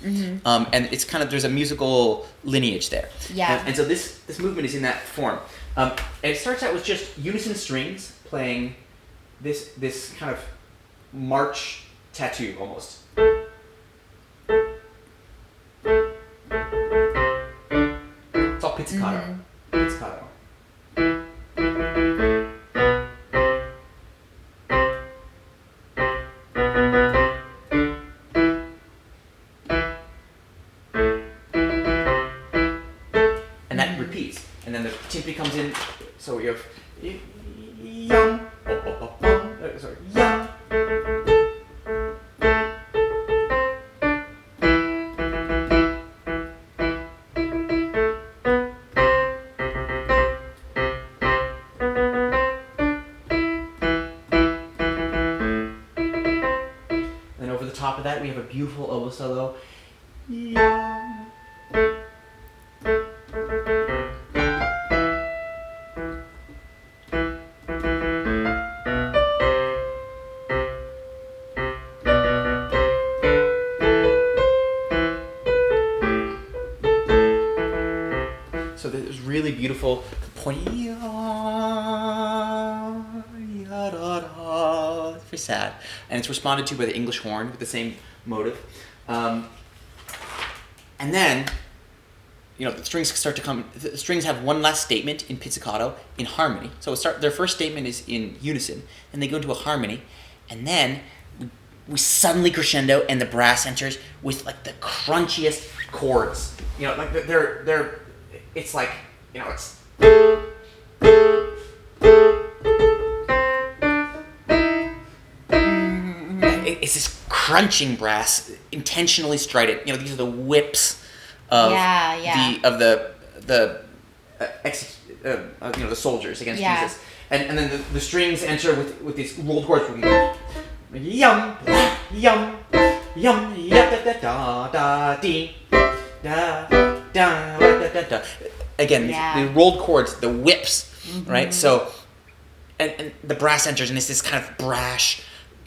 and it's kind of there's a musical lineage there. Yeah. And so this movement is in that form, and it starts out with just unison strings playing this kind of march tattoo almost. It's all pizzicato. Pizzicato. And that repeats. And then the timpani comes in, so we have yum, sorry, yum. top of that, we have a beautiful oboe solo. Yeah. So there's really beautiful point. It's very sad, and it's responded to by the English horn with the same motive. And then, the strings start to come. The strings have one last statement in pizzicato in harmony. So their first statement is in unison, and they go into a harmony, and then we suddenly crescendo, and the brass enters with like the crunchiest chords. Like they're. It's like it's. It's this crunching brass, intentionally strident. These are the whips of the soldiers against Jesus, and then the strings enter with these rolled chords. Yum yum yum da da da dee da da da da. Again, the rolled chords, the whips, right? So, and the brass enters, and it's this kind of brash,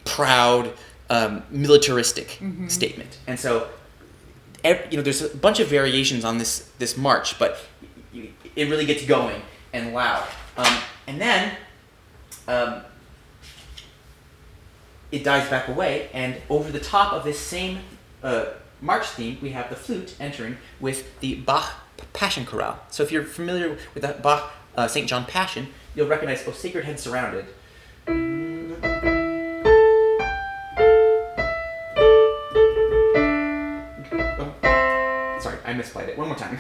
proud, militaristic statement. And so, there's a bunch of variations on this march, but it really gets going and loud. And then it dies back away, and over the top of this same march theme, we have the flute entering with the Bach Passion Chorale. So if you're familiar with that Bach St. John Passion, you'll recognize "O Sacred Head Surrounded." Sorry, I misplayed it. One more time.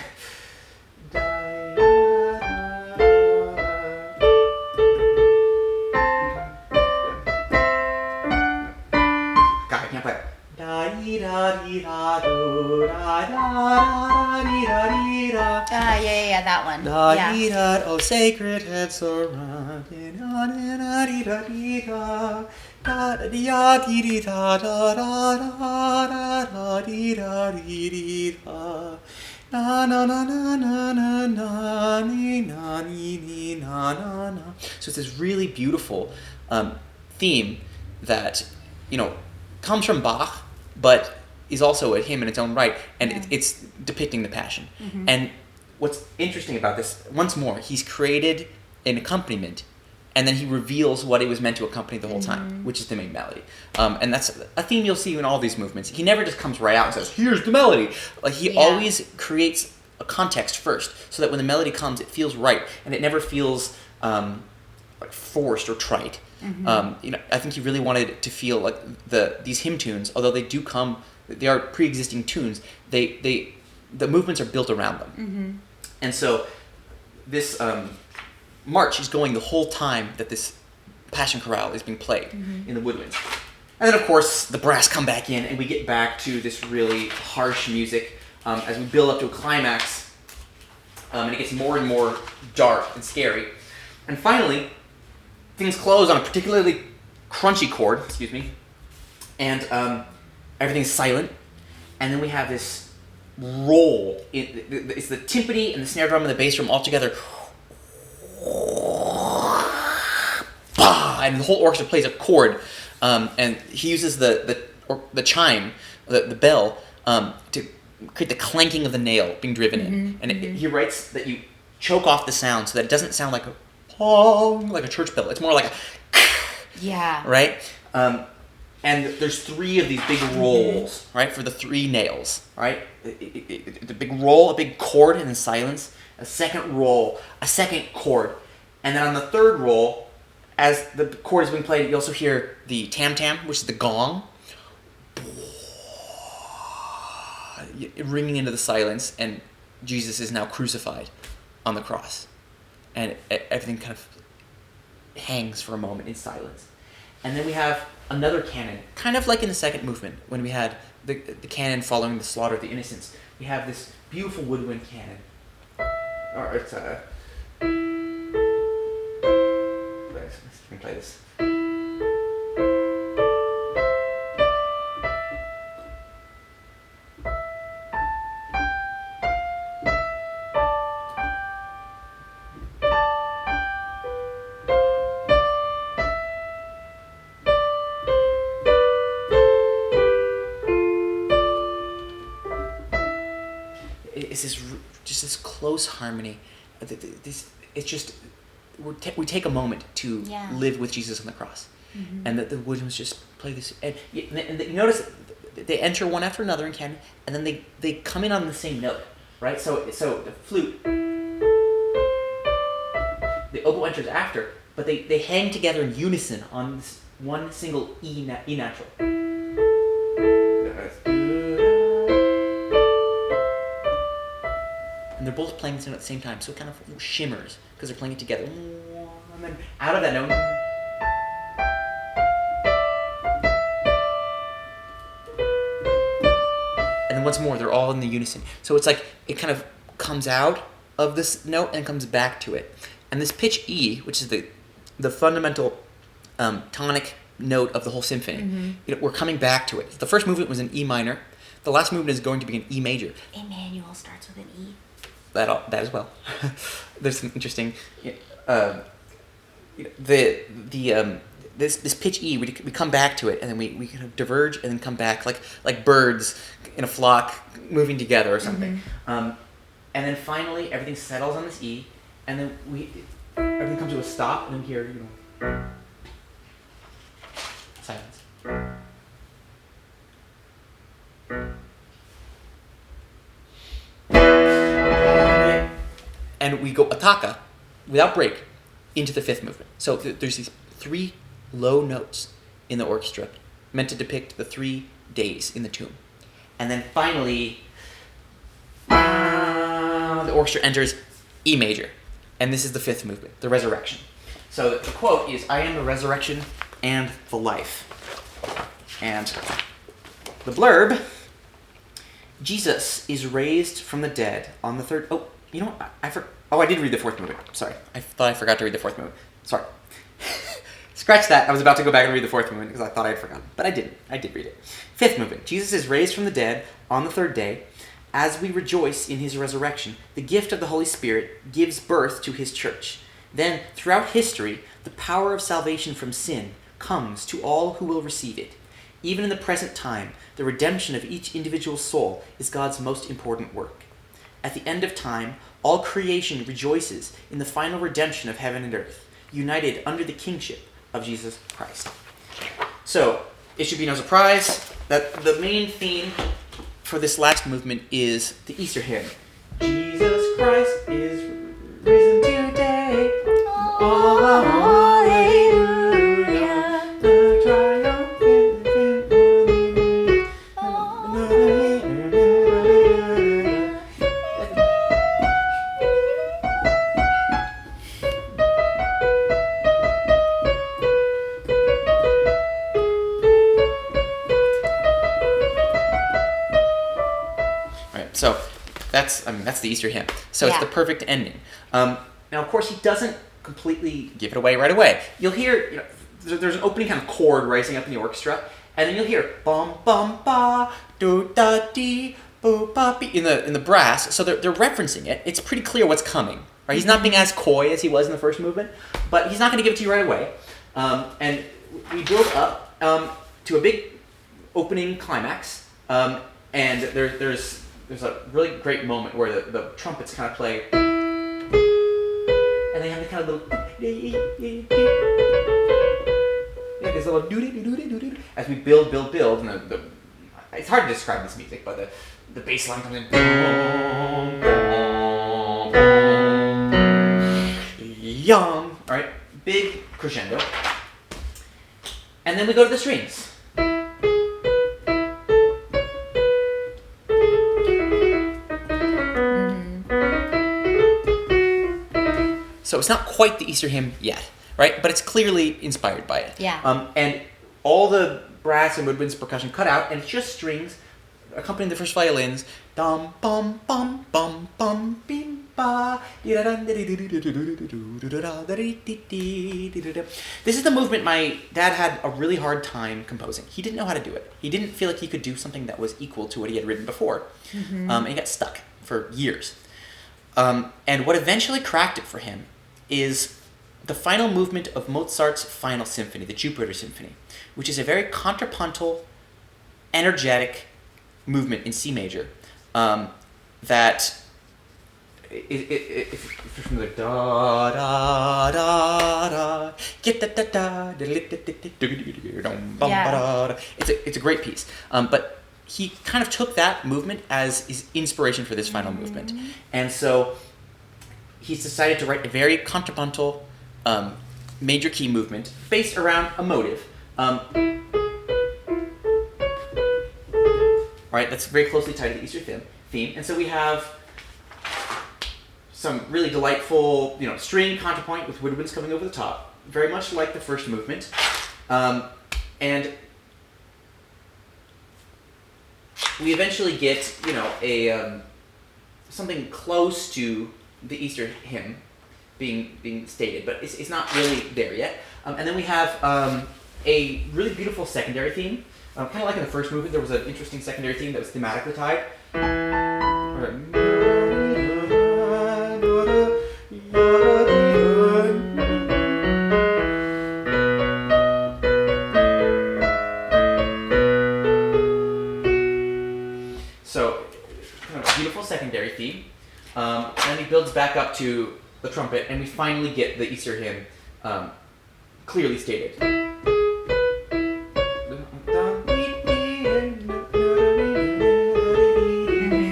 God, I can't play it. Yeah, that one. Yeah. Oh, sacred head surrounded. So it's this really beautiful theme that comes from Bach, but is also a hymn in its own right, and it's depicting the Passion. And what's interesting about this, once more, he's created an accompaniment, and then he reveals what it was meant to accompany the whole time, which is the main melody. And that's a theme you'll see in all these movements. He never just comes right out and says, "Here's the melody." Like he always creates a context first, so that when the melody comes, it feels right, and it never feels like forced or trite. I think he really wanted it to feel like these hymn tunes, although they are pre-existing tunes. The movements are built around them, and so this march is going the whole time that this Passion Chorale is being played in the woodwinds. And then, of course, the brass come back in, and we get back to this really harsh music as we build up to a climax, and it gets more and more dark and scary. And finally, things close on a particularly crunchy chord, and everything's silent. And then we have this roll. It's the timpani and the snare drum and the bass drum all together. And the whole orchestra plays a chord, and he uses the chime, the bell, to create the clanking of the nail being driven in. And he writes that you choke off the sound so that it doesn't sound like a pong, like a church bell. It's more like a right? And there's three of these big rolls, right, for the three nails, right? The big roll, a big chord, and then silence. A second roll, a second chord. And then on the third roll, as the chord is being played, you also hear the tam-tam, which is the gong, ringing into the silence, and Jesus is now crucified on the cross. And everything kind of hangs for a moment in silence. And then we have another canon, kind of like in the second movement, when we had the canon following the slaughter of the innocents. We have this beautiful woodwind canon. Or it's let me play this. is just this close harmony. It's just we take a moment to live with Jesus on the cross, and that the Williams just play this. And you notice they enter one after another in canon, and then they come in on the same note, right? So the flute, the oboe enters after, but they hang together in unison on this one single E natural. And they're both playing this note at the same time, so it kind of shimmers because they're playing it together. And then out of that note, and then once more, they're all in the unison. So it's like it kind of comes out of this note and comes back to it. And this pitch E, which is the fundamental tonic note of the whole symphony, we're coming back to it. The first movement was an E minor. The last movement is going to be an E major. Emmanuel starts with an E. That as well. There's some interesting. This pitch E, we come back to it, and then we kind of diverge, and then come back like birds in a flock moving together or something. And then finally, everything settles on this E, and then everything comes to a stop, and then here silence. And we go attacca, without break, into the fifth movement. So there's these 3 low notes in the orchestra meant to depict the 3 days in the tomb. And then finally, the orchestra enters E major. And this is the fifth movement, the resurrection. So the quote is, "I am the resurrection and the life." And the blurb, "Jesus is raised from the dead on the third..." Oh, you know what? I did read the fourth movement. Sorry. I thought I forgot to read the fourth movement. Sorry. Scratch that. I was about to go back and read the fourth movement because I thought I had forgotten. But I didn't. I did read it. Fifth movement. "Jesus is raised from the dead on the third day. As we rejoice in his resurrection, the gift of the Holy Spirit gives birth to his church. Then, throughout history, the power of salvation from sin comes to all who will receive it. Even in the present time, the redemption of each individual soul is God's most important work. At the end of time, all creation rejoices in the final redemption of heaven and earth, united under the kingship of Jesus Christ." So, it should be no surprise that the main theme for this last movement is the Easter hymn. Jesus Christ is risen today. Hallelujah. The triumphant victory. So that's the Easter hymn. So it's the perfect ending. Now, of course, he doesn't completely give it away right away. You'll hear, there's an opening kind of chord rising up in the orchestra, and then you'll hear bum bum ba do da dee boo ba be in the brass. So they're referencing it. It's pretty clear what's coming. Right? He's not being as coy as he was in the first movement, but he's not going to give it to you right away. And we build up to a big opening climax, and there's a really great moment where the trumpets kind of play, and they have the kind of little, this little doo-doo-doo-doo-doo-doo as we build, and it's hard to describe this music, but the bass line comes in, all right, big crescendo, and then we go to the strings. So it's not quite the Easter hymn yet, right? But it's clearly inspired by it. Yeah. And all the brass and woodwinds percussion cut out, and it's just strings accompanying the first violins. Dum bum bum bum bum bim ba. This is the movement my dad had a really hard time composing. He didn't know how to do it. He didn't feel like he could do something that was equal to what he had written before. And he got stuck for years. And what eventually cracked it for him is the final movement of Mozart's Final Symphony, the Jupiter Symphony, which is a very contrapuntal, energetic movement in C major that if you're from the da da da da, get da da da, it's a great piece. But he kind of took that movement as his inspiration for this final movement, and so he's decided to write a very contrapuntal major key movement based around a motive. Right, that's very closely tied to the Easter theme, and so we have some really delightful, string contrapoint with woodwinds coming over the top, very much like the first movement, and we eventually get, something close to the Easter hymn being stated, but it's not really there yet. And then we have a really beautiful secondary theme. Kind of like in the first movement, there was an interesting secondary theme that was thematically tied. So, kind of a beautiful secondary theme. And then he builds back up to the trumpet, and we finally get the Easter hymn clearly stated.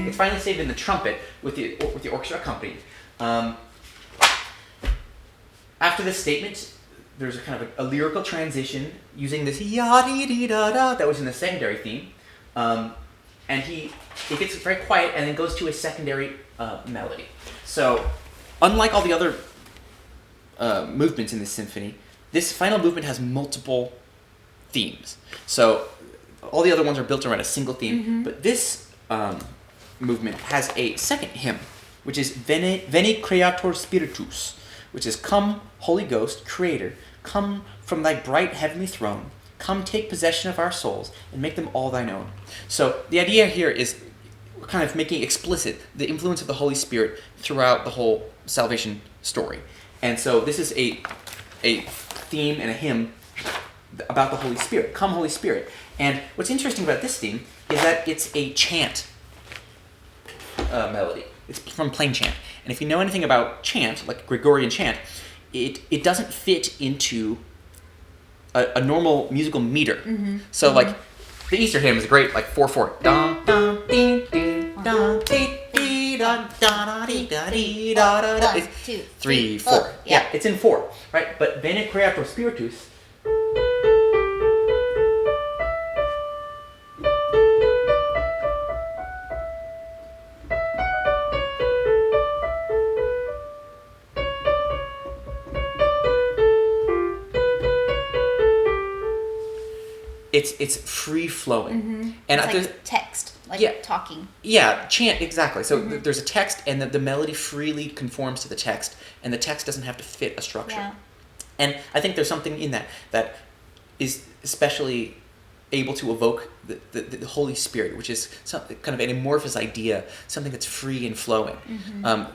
It's finally stated in the trumpet with the orchestra accompanied. After this statement, there's a kind of a lyrical transition using this ya-dee-dee-da-da that was in the secondary theme. And it gets very quiet and then goes to a secondary melody. So, unlike all the other movements in this symphony, this final movement has multiple themes. So, all the other ones are built around a single theme, but this movement has a second hymn, which is Veni Creator Spiritus, which is Come, Holy Ghost, Creator, come from thy bright heavenly throne, come take possession of our souls and make them all thine own. So the idea here is kind of making explicit the influence of the Holy Spirit throughout the whole salvation story. And so this is a theme and a hymn about the Holy Spirit. Come, Holy Spirit. And what's interesting about this theme is that it's a chant melody. It's from plain chant. And if you know anything about chant, like Gregorian chant, it doesn't fit into a normal musical meter. So like the Easter hymn is great, like 4/4. Dun, dun, ding, ding, dun, dee, dee, dun, dun, dee, da, dee, da, da, da. 1, 2, 3, 4. Yeah, it's in 4, right? But Veni Creator Spiritus. It's free flowing, and it's like text, talking. Yeah, chant, exactly. So there's a text, and the melody freely conforms to the text, and the text doesn't have to fit a structure. Yeah. And I think there's something in that is especially able to evoke the Holy Spirit, which is kind of an amorphous idea, something that's free and flowing.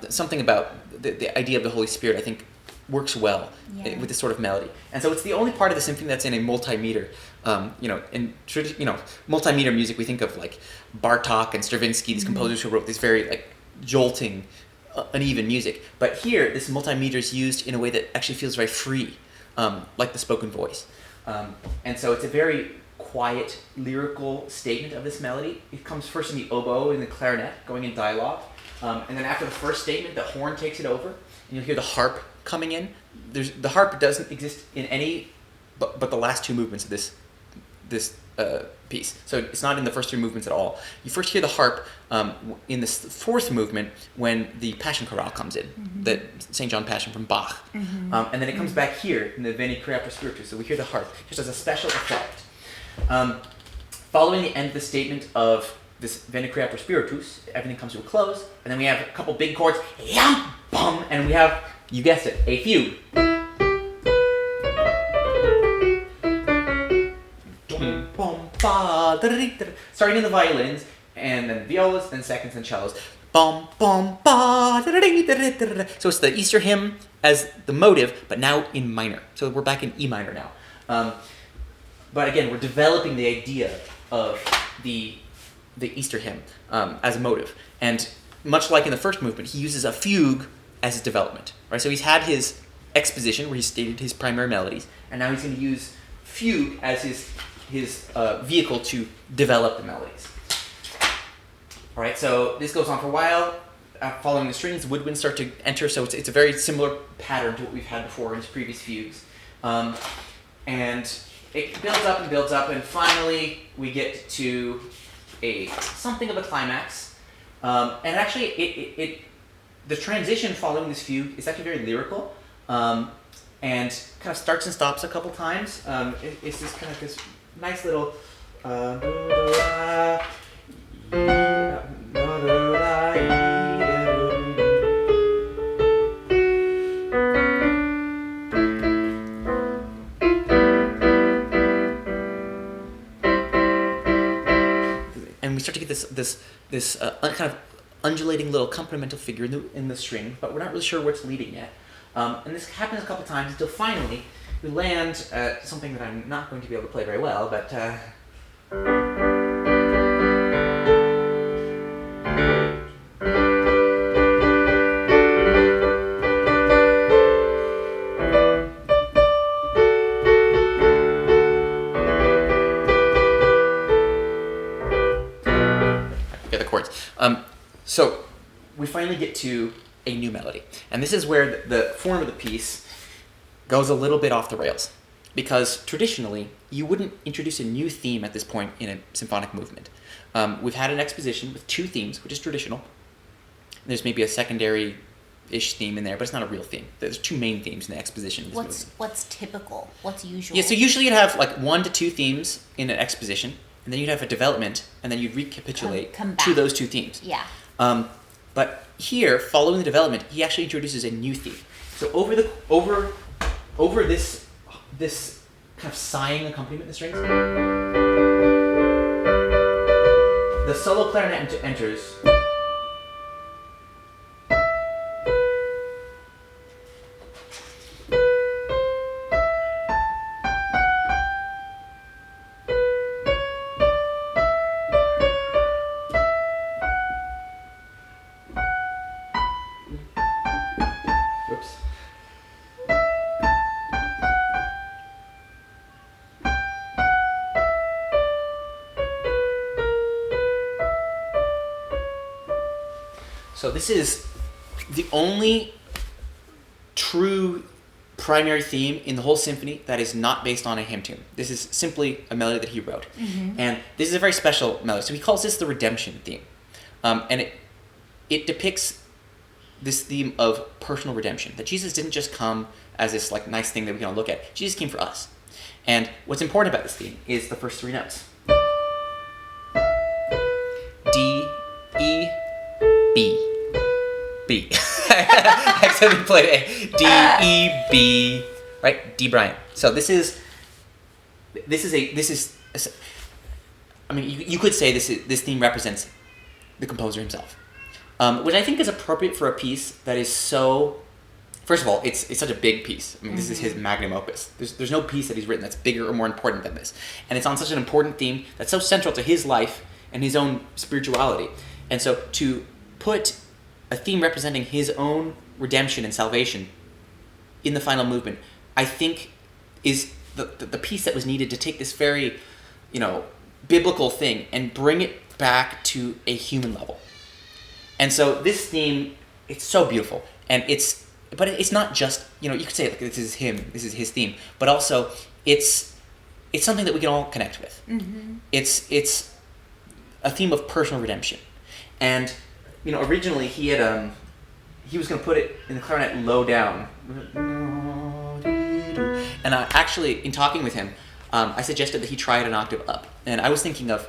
Something about the idea of the Holy Spirit, I think, works well with this sort of melody. And so it's the only part of the symphony that's in a multimeter. In multimeter music, we think of like Bartók and Stravinsky, these composers who wrote this very like jolting, uneven music. But here, this multimeter is used in a way that actually feels very free, like the spoken voice. And so it's a very quiet, lyrical statement of this melody. It comes first in the oboe and the clarinet, going in dialogue. And then after the first statement, the horn takes it over, and you'll hear the harp coming in. The harp doesn't exist in any but the last two movements of this piece. So it's not in the first three movements at all. You first hear the harp in this fourth movement when the Passion Chorale comes in, the St. John Passion from Bach. And then it comes back here in the Veni Creator Spiritus. So we hear the harp just as a special effect. Following the end of the statement of this Veni Creator Spiritus, everything comes to a close, and then we have a couple big chords, yum, bum, and we have, you guessed it, a fugue. Starting in the violins, and then violas, then seconds, then cellos. Bum, bum, ba, so it's the Easter hymn as the motive, but now in minor. So we're back in E minor now. But again, we're developing the idea of the Easter hymn as a motive. And much like in the first movement, he uses a fugue as his development, right? So he's had his exposition where he stated his primary melodies, and now he's going to use fugue as his vehicle to develop the melodies. All right, so this goes on for a while. Following the strings, woodwinds start to enter, so it's a very similar pattern to what we've had before in his previous fugues. And it builds up, and finally we get to something of a climax. And actually, the transition following this fugue is actually very lyrical, and kind of starts and stops a couple times. It's just kind of this nice little. And we start to get this kind of undulating little accompanimental figure in the string, but we're not really sure where it's leading yet. And this happens a couple times until finally we land at something that I'm not going to be able to play very well, but. So we finally get to a new melody. And this is where the form of the piece goes a little bit off the rails. Because traditionally, you wouldn't introduce a new theme at this point in a symphonic movement. We've had an exposition with 2 themes, which is traditional. There's maybe a secondary-ish theme in there, but it's not a real theme. There's 2 main themes in the exposition of this movement. What's typical? What's usual? Yeah, so usually you'd have like 1 to 2 themes in an exposition, and then you'd have a development, and then you'd recapitulate to those 2 themes. Yeah. But here, following the development, he actually introduces a new theme. So over this kind of sighing accompaniment in the strings, the solo clarinet enters. So this is the only true primary theme in the whole symphony that is not based on a hymn tune. This is simply a melody that he wrote. Mm-hmm. And this is a very special melody. So he calls this the redemption theme. And it depicts this theme of personal redemption, that Jesus didn't just come as this like nice thing that we can all look at. Jesus came for us. And what's important about this theme is the first 3 notes. D, E, B. B. I accidentally played A. D, E, B. Right? DeBruyn. So this is. I mean, you could say this theme represents the composer himself, which I think is appropriate for a piece that is so. First of all, it's such a big piece. I mean, this is his magnum opus. There's no piece that he's written that's bigger or more important than this, and it's on such an important theme that's so central to his life and his own spirituality. And so to put a theme representing his own redemption and salvation in the final movement, I think is the piece that was needed to take this very, biblical thing and bring it back to a human level. And so this theme, it's so beautiful, and but it's not just, you could say like this is his theme, but also it's something that we can all connect with. Mm-hmm. It's a theme of personal redemption, and originally he was going to put it in the clarinet low down, and actually in talking with him, I suggested that he try it an octave up, and I was thinking of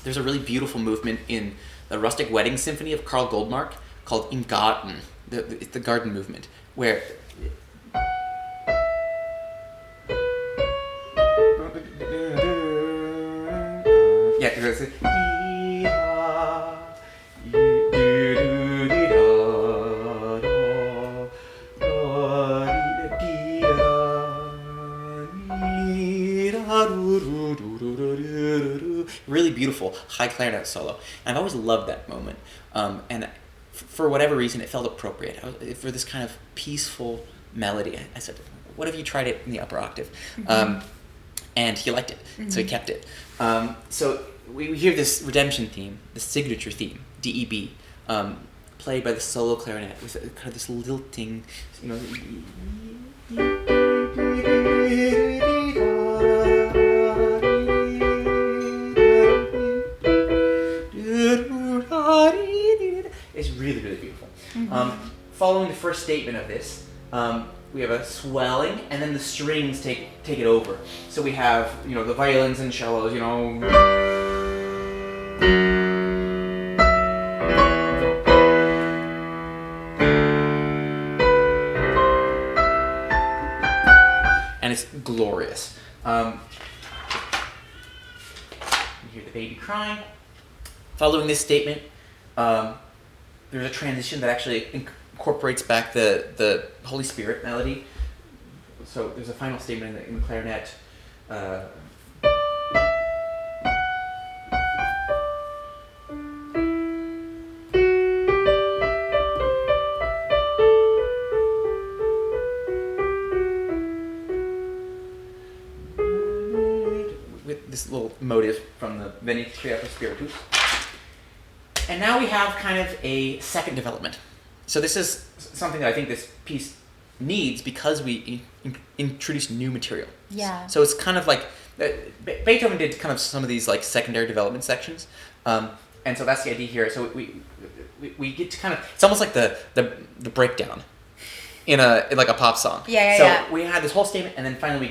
there's a really beautiful movement in the Rustic Wedding Symphony of Karl Goldmark called Im Garten, the garden movement, where really beautiful high clarinet solo, and I've always loved that moment. And for whatever reason, it felt appropriate for this kind of peaceful melody. I said, what if you tried it in the upper octave? And he liked it, so he kept it. So we hear this redemption theme, the signature theme, D-E-B, played by the solo clarinet with kind of this lilting, you know. It's really, really beautiful. Following the first statement of this, we have a swelling, and then the strings take it over. So we have, you know, the violins and cellos, you know. And it's glorious. You hear the baby crying. Following this statement, there's a transition that actually incorporates back the Holy Spirit melody. So there's a final statement in the clarinet. With this little motive from the Veni Creator Spiritus. And now we have kind of a second development. So this is something that I think this piece needs because we introduce new material. Yeah. So it's kind of like Beethoven did kind of some of these like secondary development sections, and so that's the idea here. So we get to kind of, it's almost like the breakdown in like a pop song. So we had this whole statement, and then finally we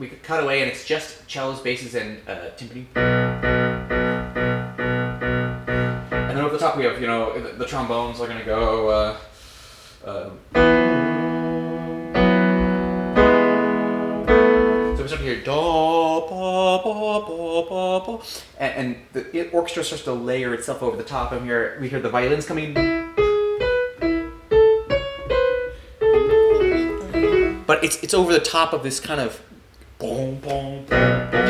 could cut away, and it's just cellos, basses, and timpani. And then over the top we have, you know, the trombones are gonna go. So we start to hear da ba ba ba ba ba, and the orchestra starts to layer itself over the top. And we hear the violins coming. But it's over the top of this kind of boom boom boom boom.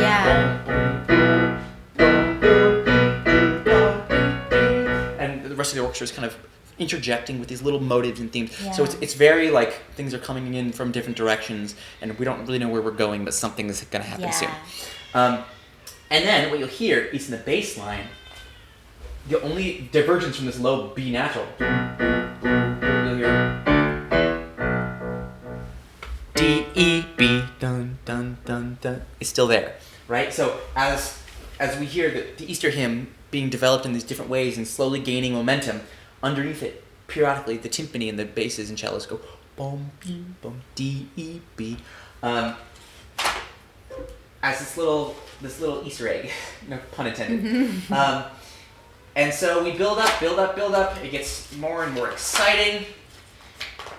The rest of the orchestra is kind of interjecting with these little motives and themes. So it's very like things are coming in from different directions, and we don't really know where we're going, but something is going to happen soon. And then what you'll hear is in the bass line, the only divergence from this low B natural. You'll hear D E B dun dun dun dun. It's still there, right? So as we hear the Easter hymn being developed in these different ways and slowly gaining momentum, underneath it, periodically, the timpani and the basses and cellos go boom, boom, boom, D, E, B, as this little Easter egg, no pun intended. And so we build up. It gets more and more exciting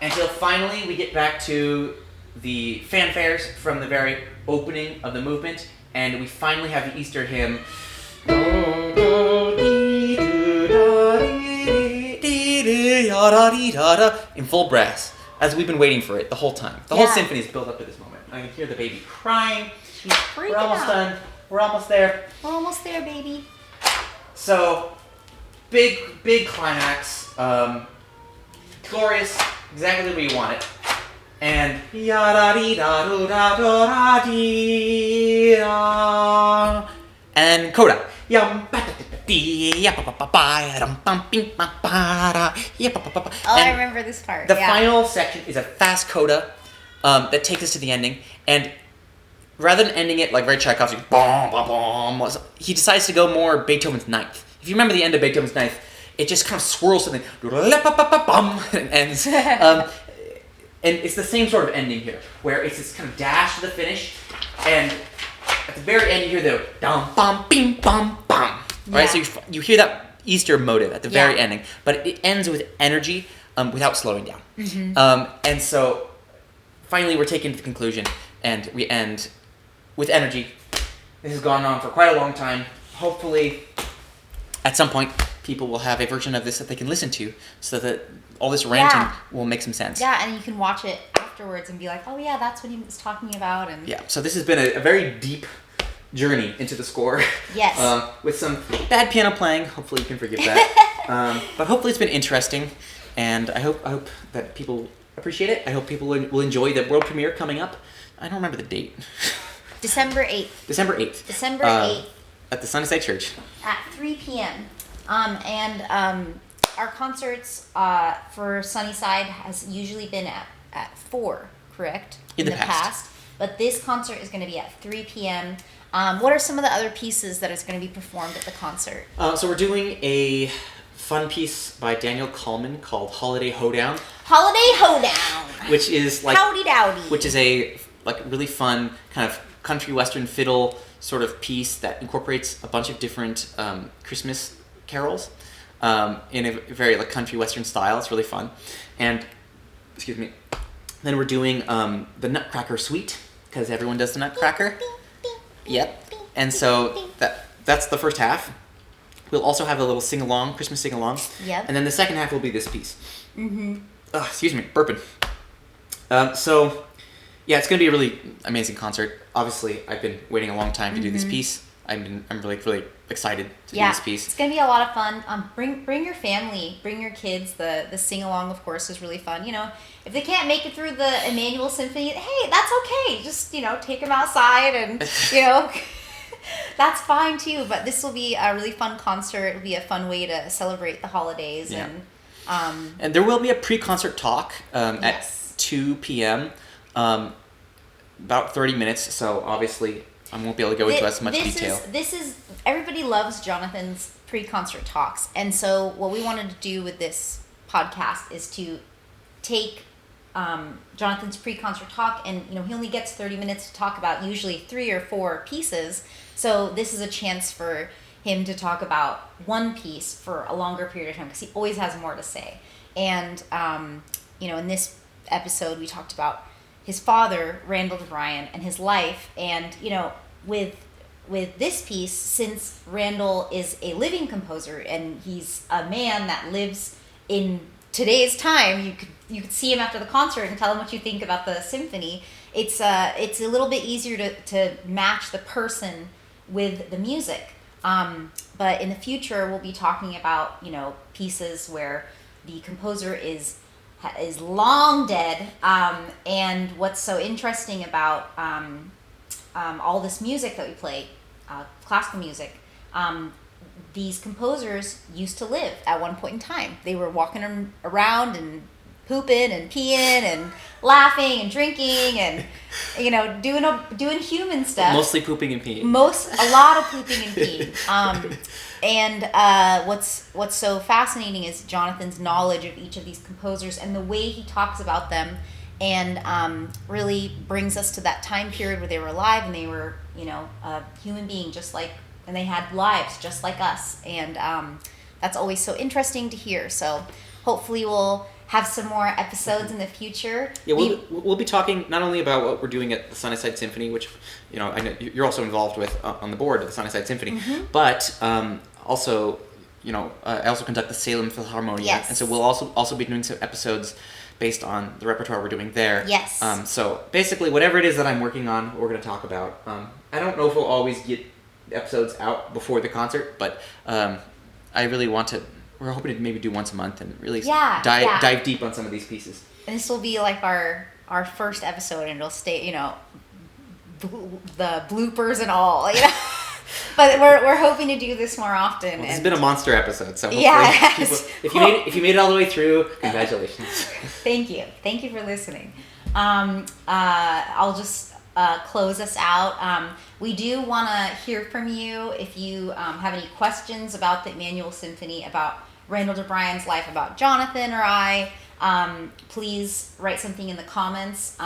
until finally we get back to the fanfares from the very opening of the movement, and we finally have the Easter hymn. In full brass, as we've been waiting for it the whole time. The whole symphony is built up to this moment. I can hear the baby crying. She's freaking We're almost out. done. We're almost there. We're almost there, baby. So, big climax. Glorious, exactly the way you want it. And and coda. Oh, I remember this part. The final section is a fast coda that takes us to the ending, and rather than ending it like very Tchaikovsky, bom, bom, bom, he decides to go more Beethoven's Ninth. If you remember the end of Beethoven's Ninth, it just kind of swirls something, and ends. And it's the same sort of ending here, where it's this kind of dash to the finish, and at the very end you hear the dum bum bing bum bum. Right, so you hear that Easter motive at the very ending, but it ends with energy without slowing down. And so finally we're taken to the conclusion, and we end with energy. This has gone on for quite a long time. Hopefully, at some point, people will have a version of this that they can listen to, so that all this ranting will make some sense. Yeah, and you can watch it afterwards and be like, oh yeah, that's what he was talking about. And yeah, so this has been a very deep journey into the score. Yes. With some bad piano playing. Hopefully you can forgive that. But hopefully it's been interesting, and I hope that people appreciate it. I hope people will enjoy the world premiere coming up. I don't remember the date. December 8th. December 8th. December 8th. At the Sunnyside Church. At 3 p.m. Our concerts for Sunnyside has usually been at 4, correct? In the past. But this concert is going to be at 3 p.m. What are some of the other pieces that is going to be performed at the concert? So we're doing a fun piece by Daniel Kalman called Holiday Hoedown. Holiday Hoedown! Which is like... Howdy dowdy! Which is a really fun kind of country western fiddle sort of piece that incorporates a bunch of different Christmas carols in a very country western style. It's really fun. And, excuse me, then we're doing the Nutcracker Suite, because everyone does the Nutcracker. Yep. And so that's the first half. We'll also have a little sing-along, Christmas sing-along. Yep. And then the second half will be this piece. Mm-hmm. Excuse me, burping. So, yeah, it's going to be a really amazing concert. Obviously, I've been waiting a long time to do this piece. I'm really, really excited to do this piece. It's going to be a lot of fun. Bring your family, bring your kids. The sing-along, of course, is really fun. If they can't make it through the Emmanuel Symphony, hey, that's okay. Just, take them outside and, that's fine too. But this will be a really fun concert. It'll be a fun way to celebrate the holidays. Yeah. And there will be a pre-concert talk yes. at 2 p.m., about 30 minutes, so obviously I won't be able to go into as much detail. Everybody loves Jonathan's pre-concert talks, and so what we wanted to do with this podcast is to take Jonathan's pre-concert talk, and he only gets 30 minutes to talk about usually 3 or 4 pieces, so this is a chance for him to talk about one piece for a longer period of time, because he always has more to say. And in this episode we talked about his father, Randall DeBruyn, and his life. And, with this piece, since Randall is a living composer and he's a man that lives in today's time, you could see him after the concert and tell him what you think about the symphony. It's a little bit easier to match the person with the music. But in the future, we'll be talking about, pieces where the composer is long dead, and what's so interesting about all this music that we play, classical music, these composers used to live at one point in time. They were walking around and pooping and peeing and laughing and drinking and doing human stuff. Mostly pooping and peeing. A lot of pooping and peeing. And what's so fascinating is Jonathan's knowledge of each of these composers and the way he talks about them, and really brings us to that time period where they were alive and they were a human being and they had lives just like us, and that's always so interesting to hear. So hopefully we'll have some more episodes in the future. Yeah, we'll be talking not only about what we're doing at the Sunnyside Symphony, which I know you're also involved with on the board of the Sunnyside Symphony, but also I also conduct the Salem Philharmonia, yes. and so we'll also be doing some episodes based on the repertoire we're doing there. Yes. So basically, whatever it is that I'm working on, we're going to talk about. I don't know if we'll always get episodes out before the concert, but I really want to. We're hoping to maybe do once a month and really dive deep on some of these pieces. And this will be like our first episode, and it'll stay, the bloopers and all, But we're hoping to do this more often. Well, this has been a monster episode, so hopefully if you made it all the way through, congratulations. Thank you for listening. I'll just close us out. We do want to hear from you if you have any questions about the Emmanuel Symphony, about Randall DeBruyn's life, about Jonathan or I. Please write something in the comments.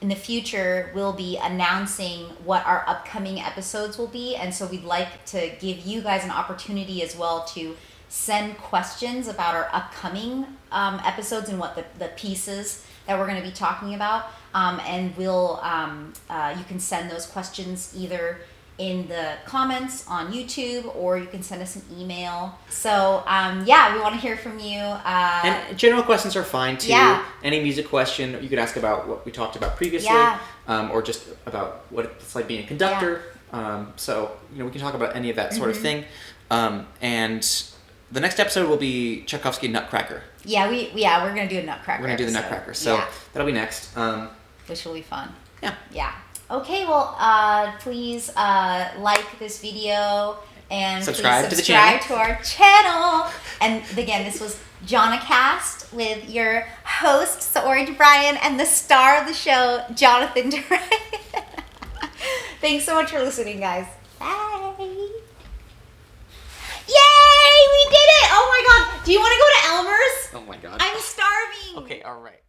In the future, we'll be announcing what our upcoming episodes will be, and so we'd like to give you guys an opportunity as well to send questions about our upcoming episodes and what the pieces that we're going to be talking about, and we'll you can send those questions either in the comments on YouTube, or you can send us an email. So we want to hear from you. And general questions are fine too. Yeah. Any music question you could ask about what we talked about previously, or just about what it's like being a conductor. So we can talk about any of that sort of thing. And the next episode will be Tchaikovsky Nutcracker. Yeah, we're gonna do a Nutcracker. We're gonna do the Nutcracker, so that'll be next. Which will be fun. Yeah. Yeah. Okay, well, please like this video and subscribe please to the channel. to our channel. And again, this was Jonacast with your host, Saori DeBruyn, and the star of the show, Jonathan DeBruyn. Thanks so much for listening, guys. Bye. Yay! We did it! Oh my god! Do you want to go to Elmer's? Oh my god. I'm starving. Okay, all right.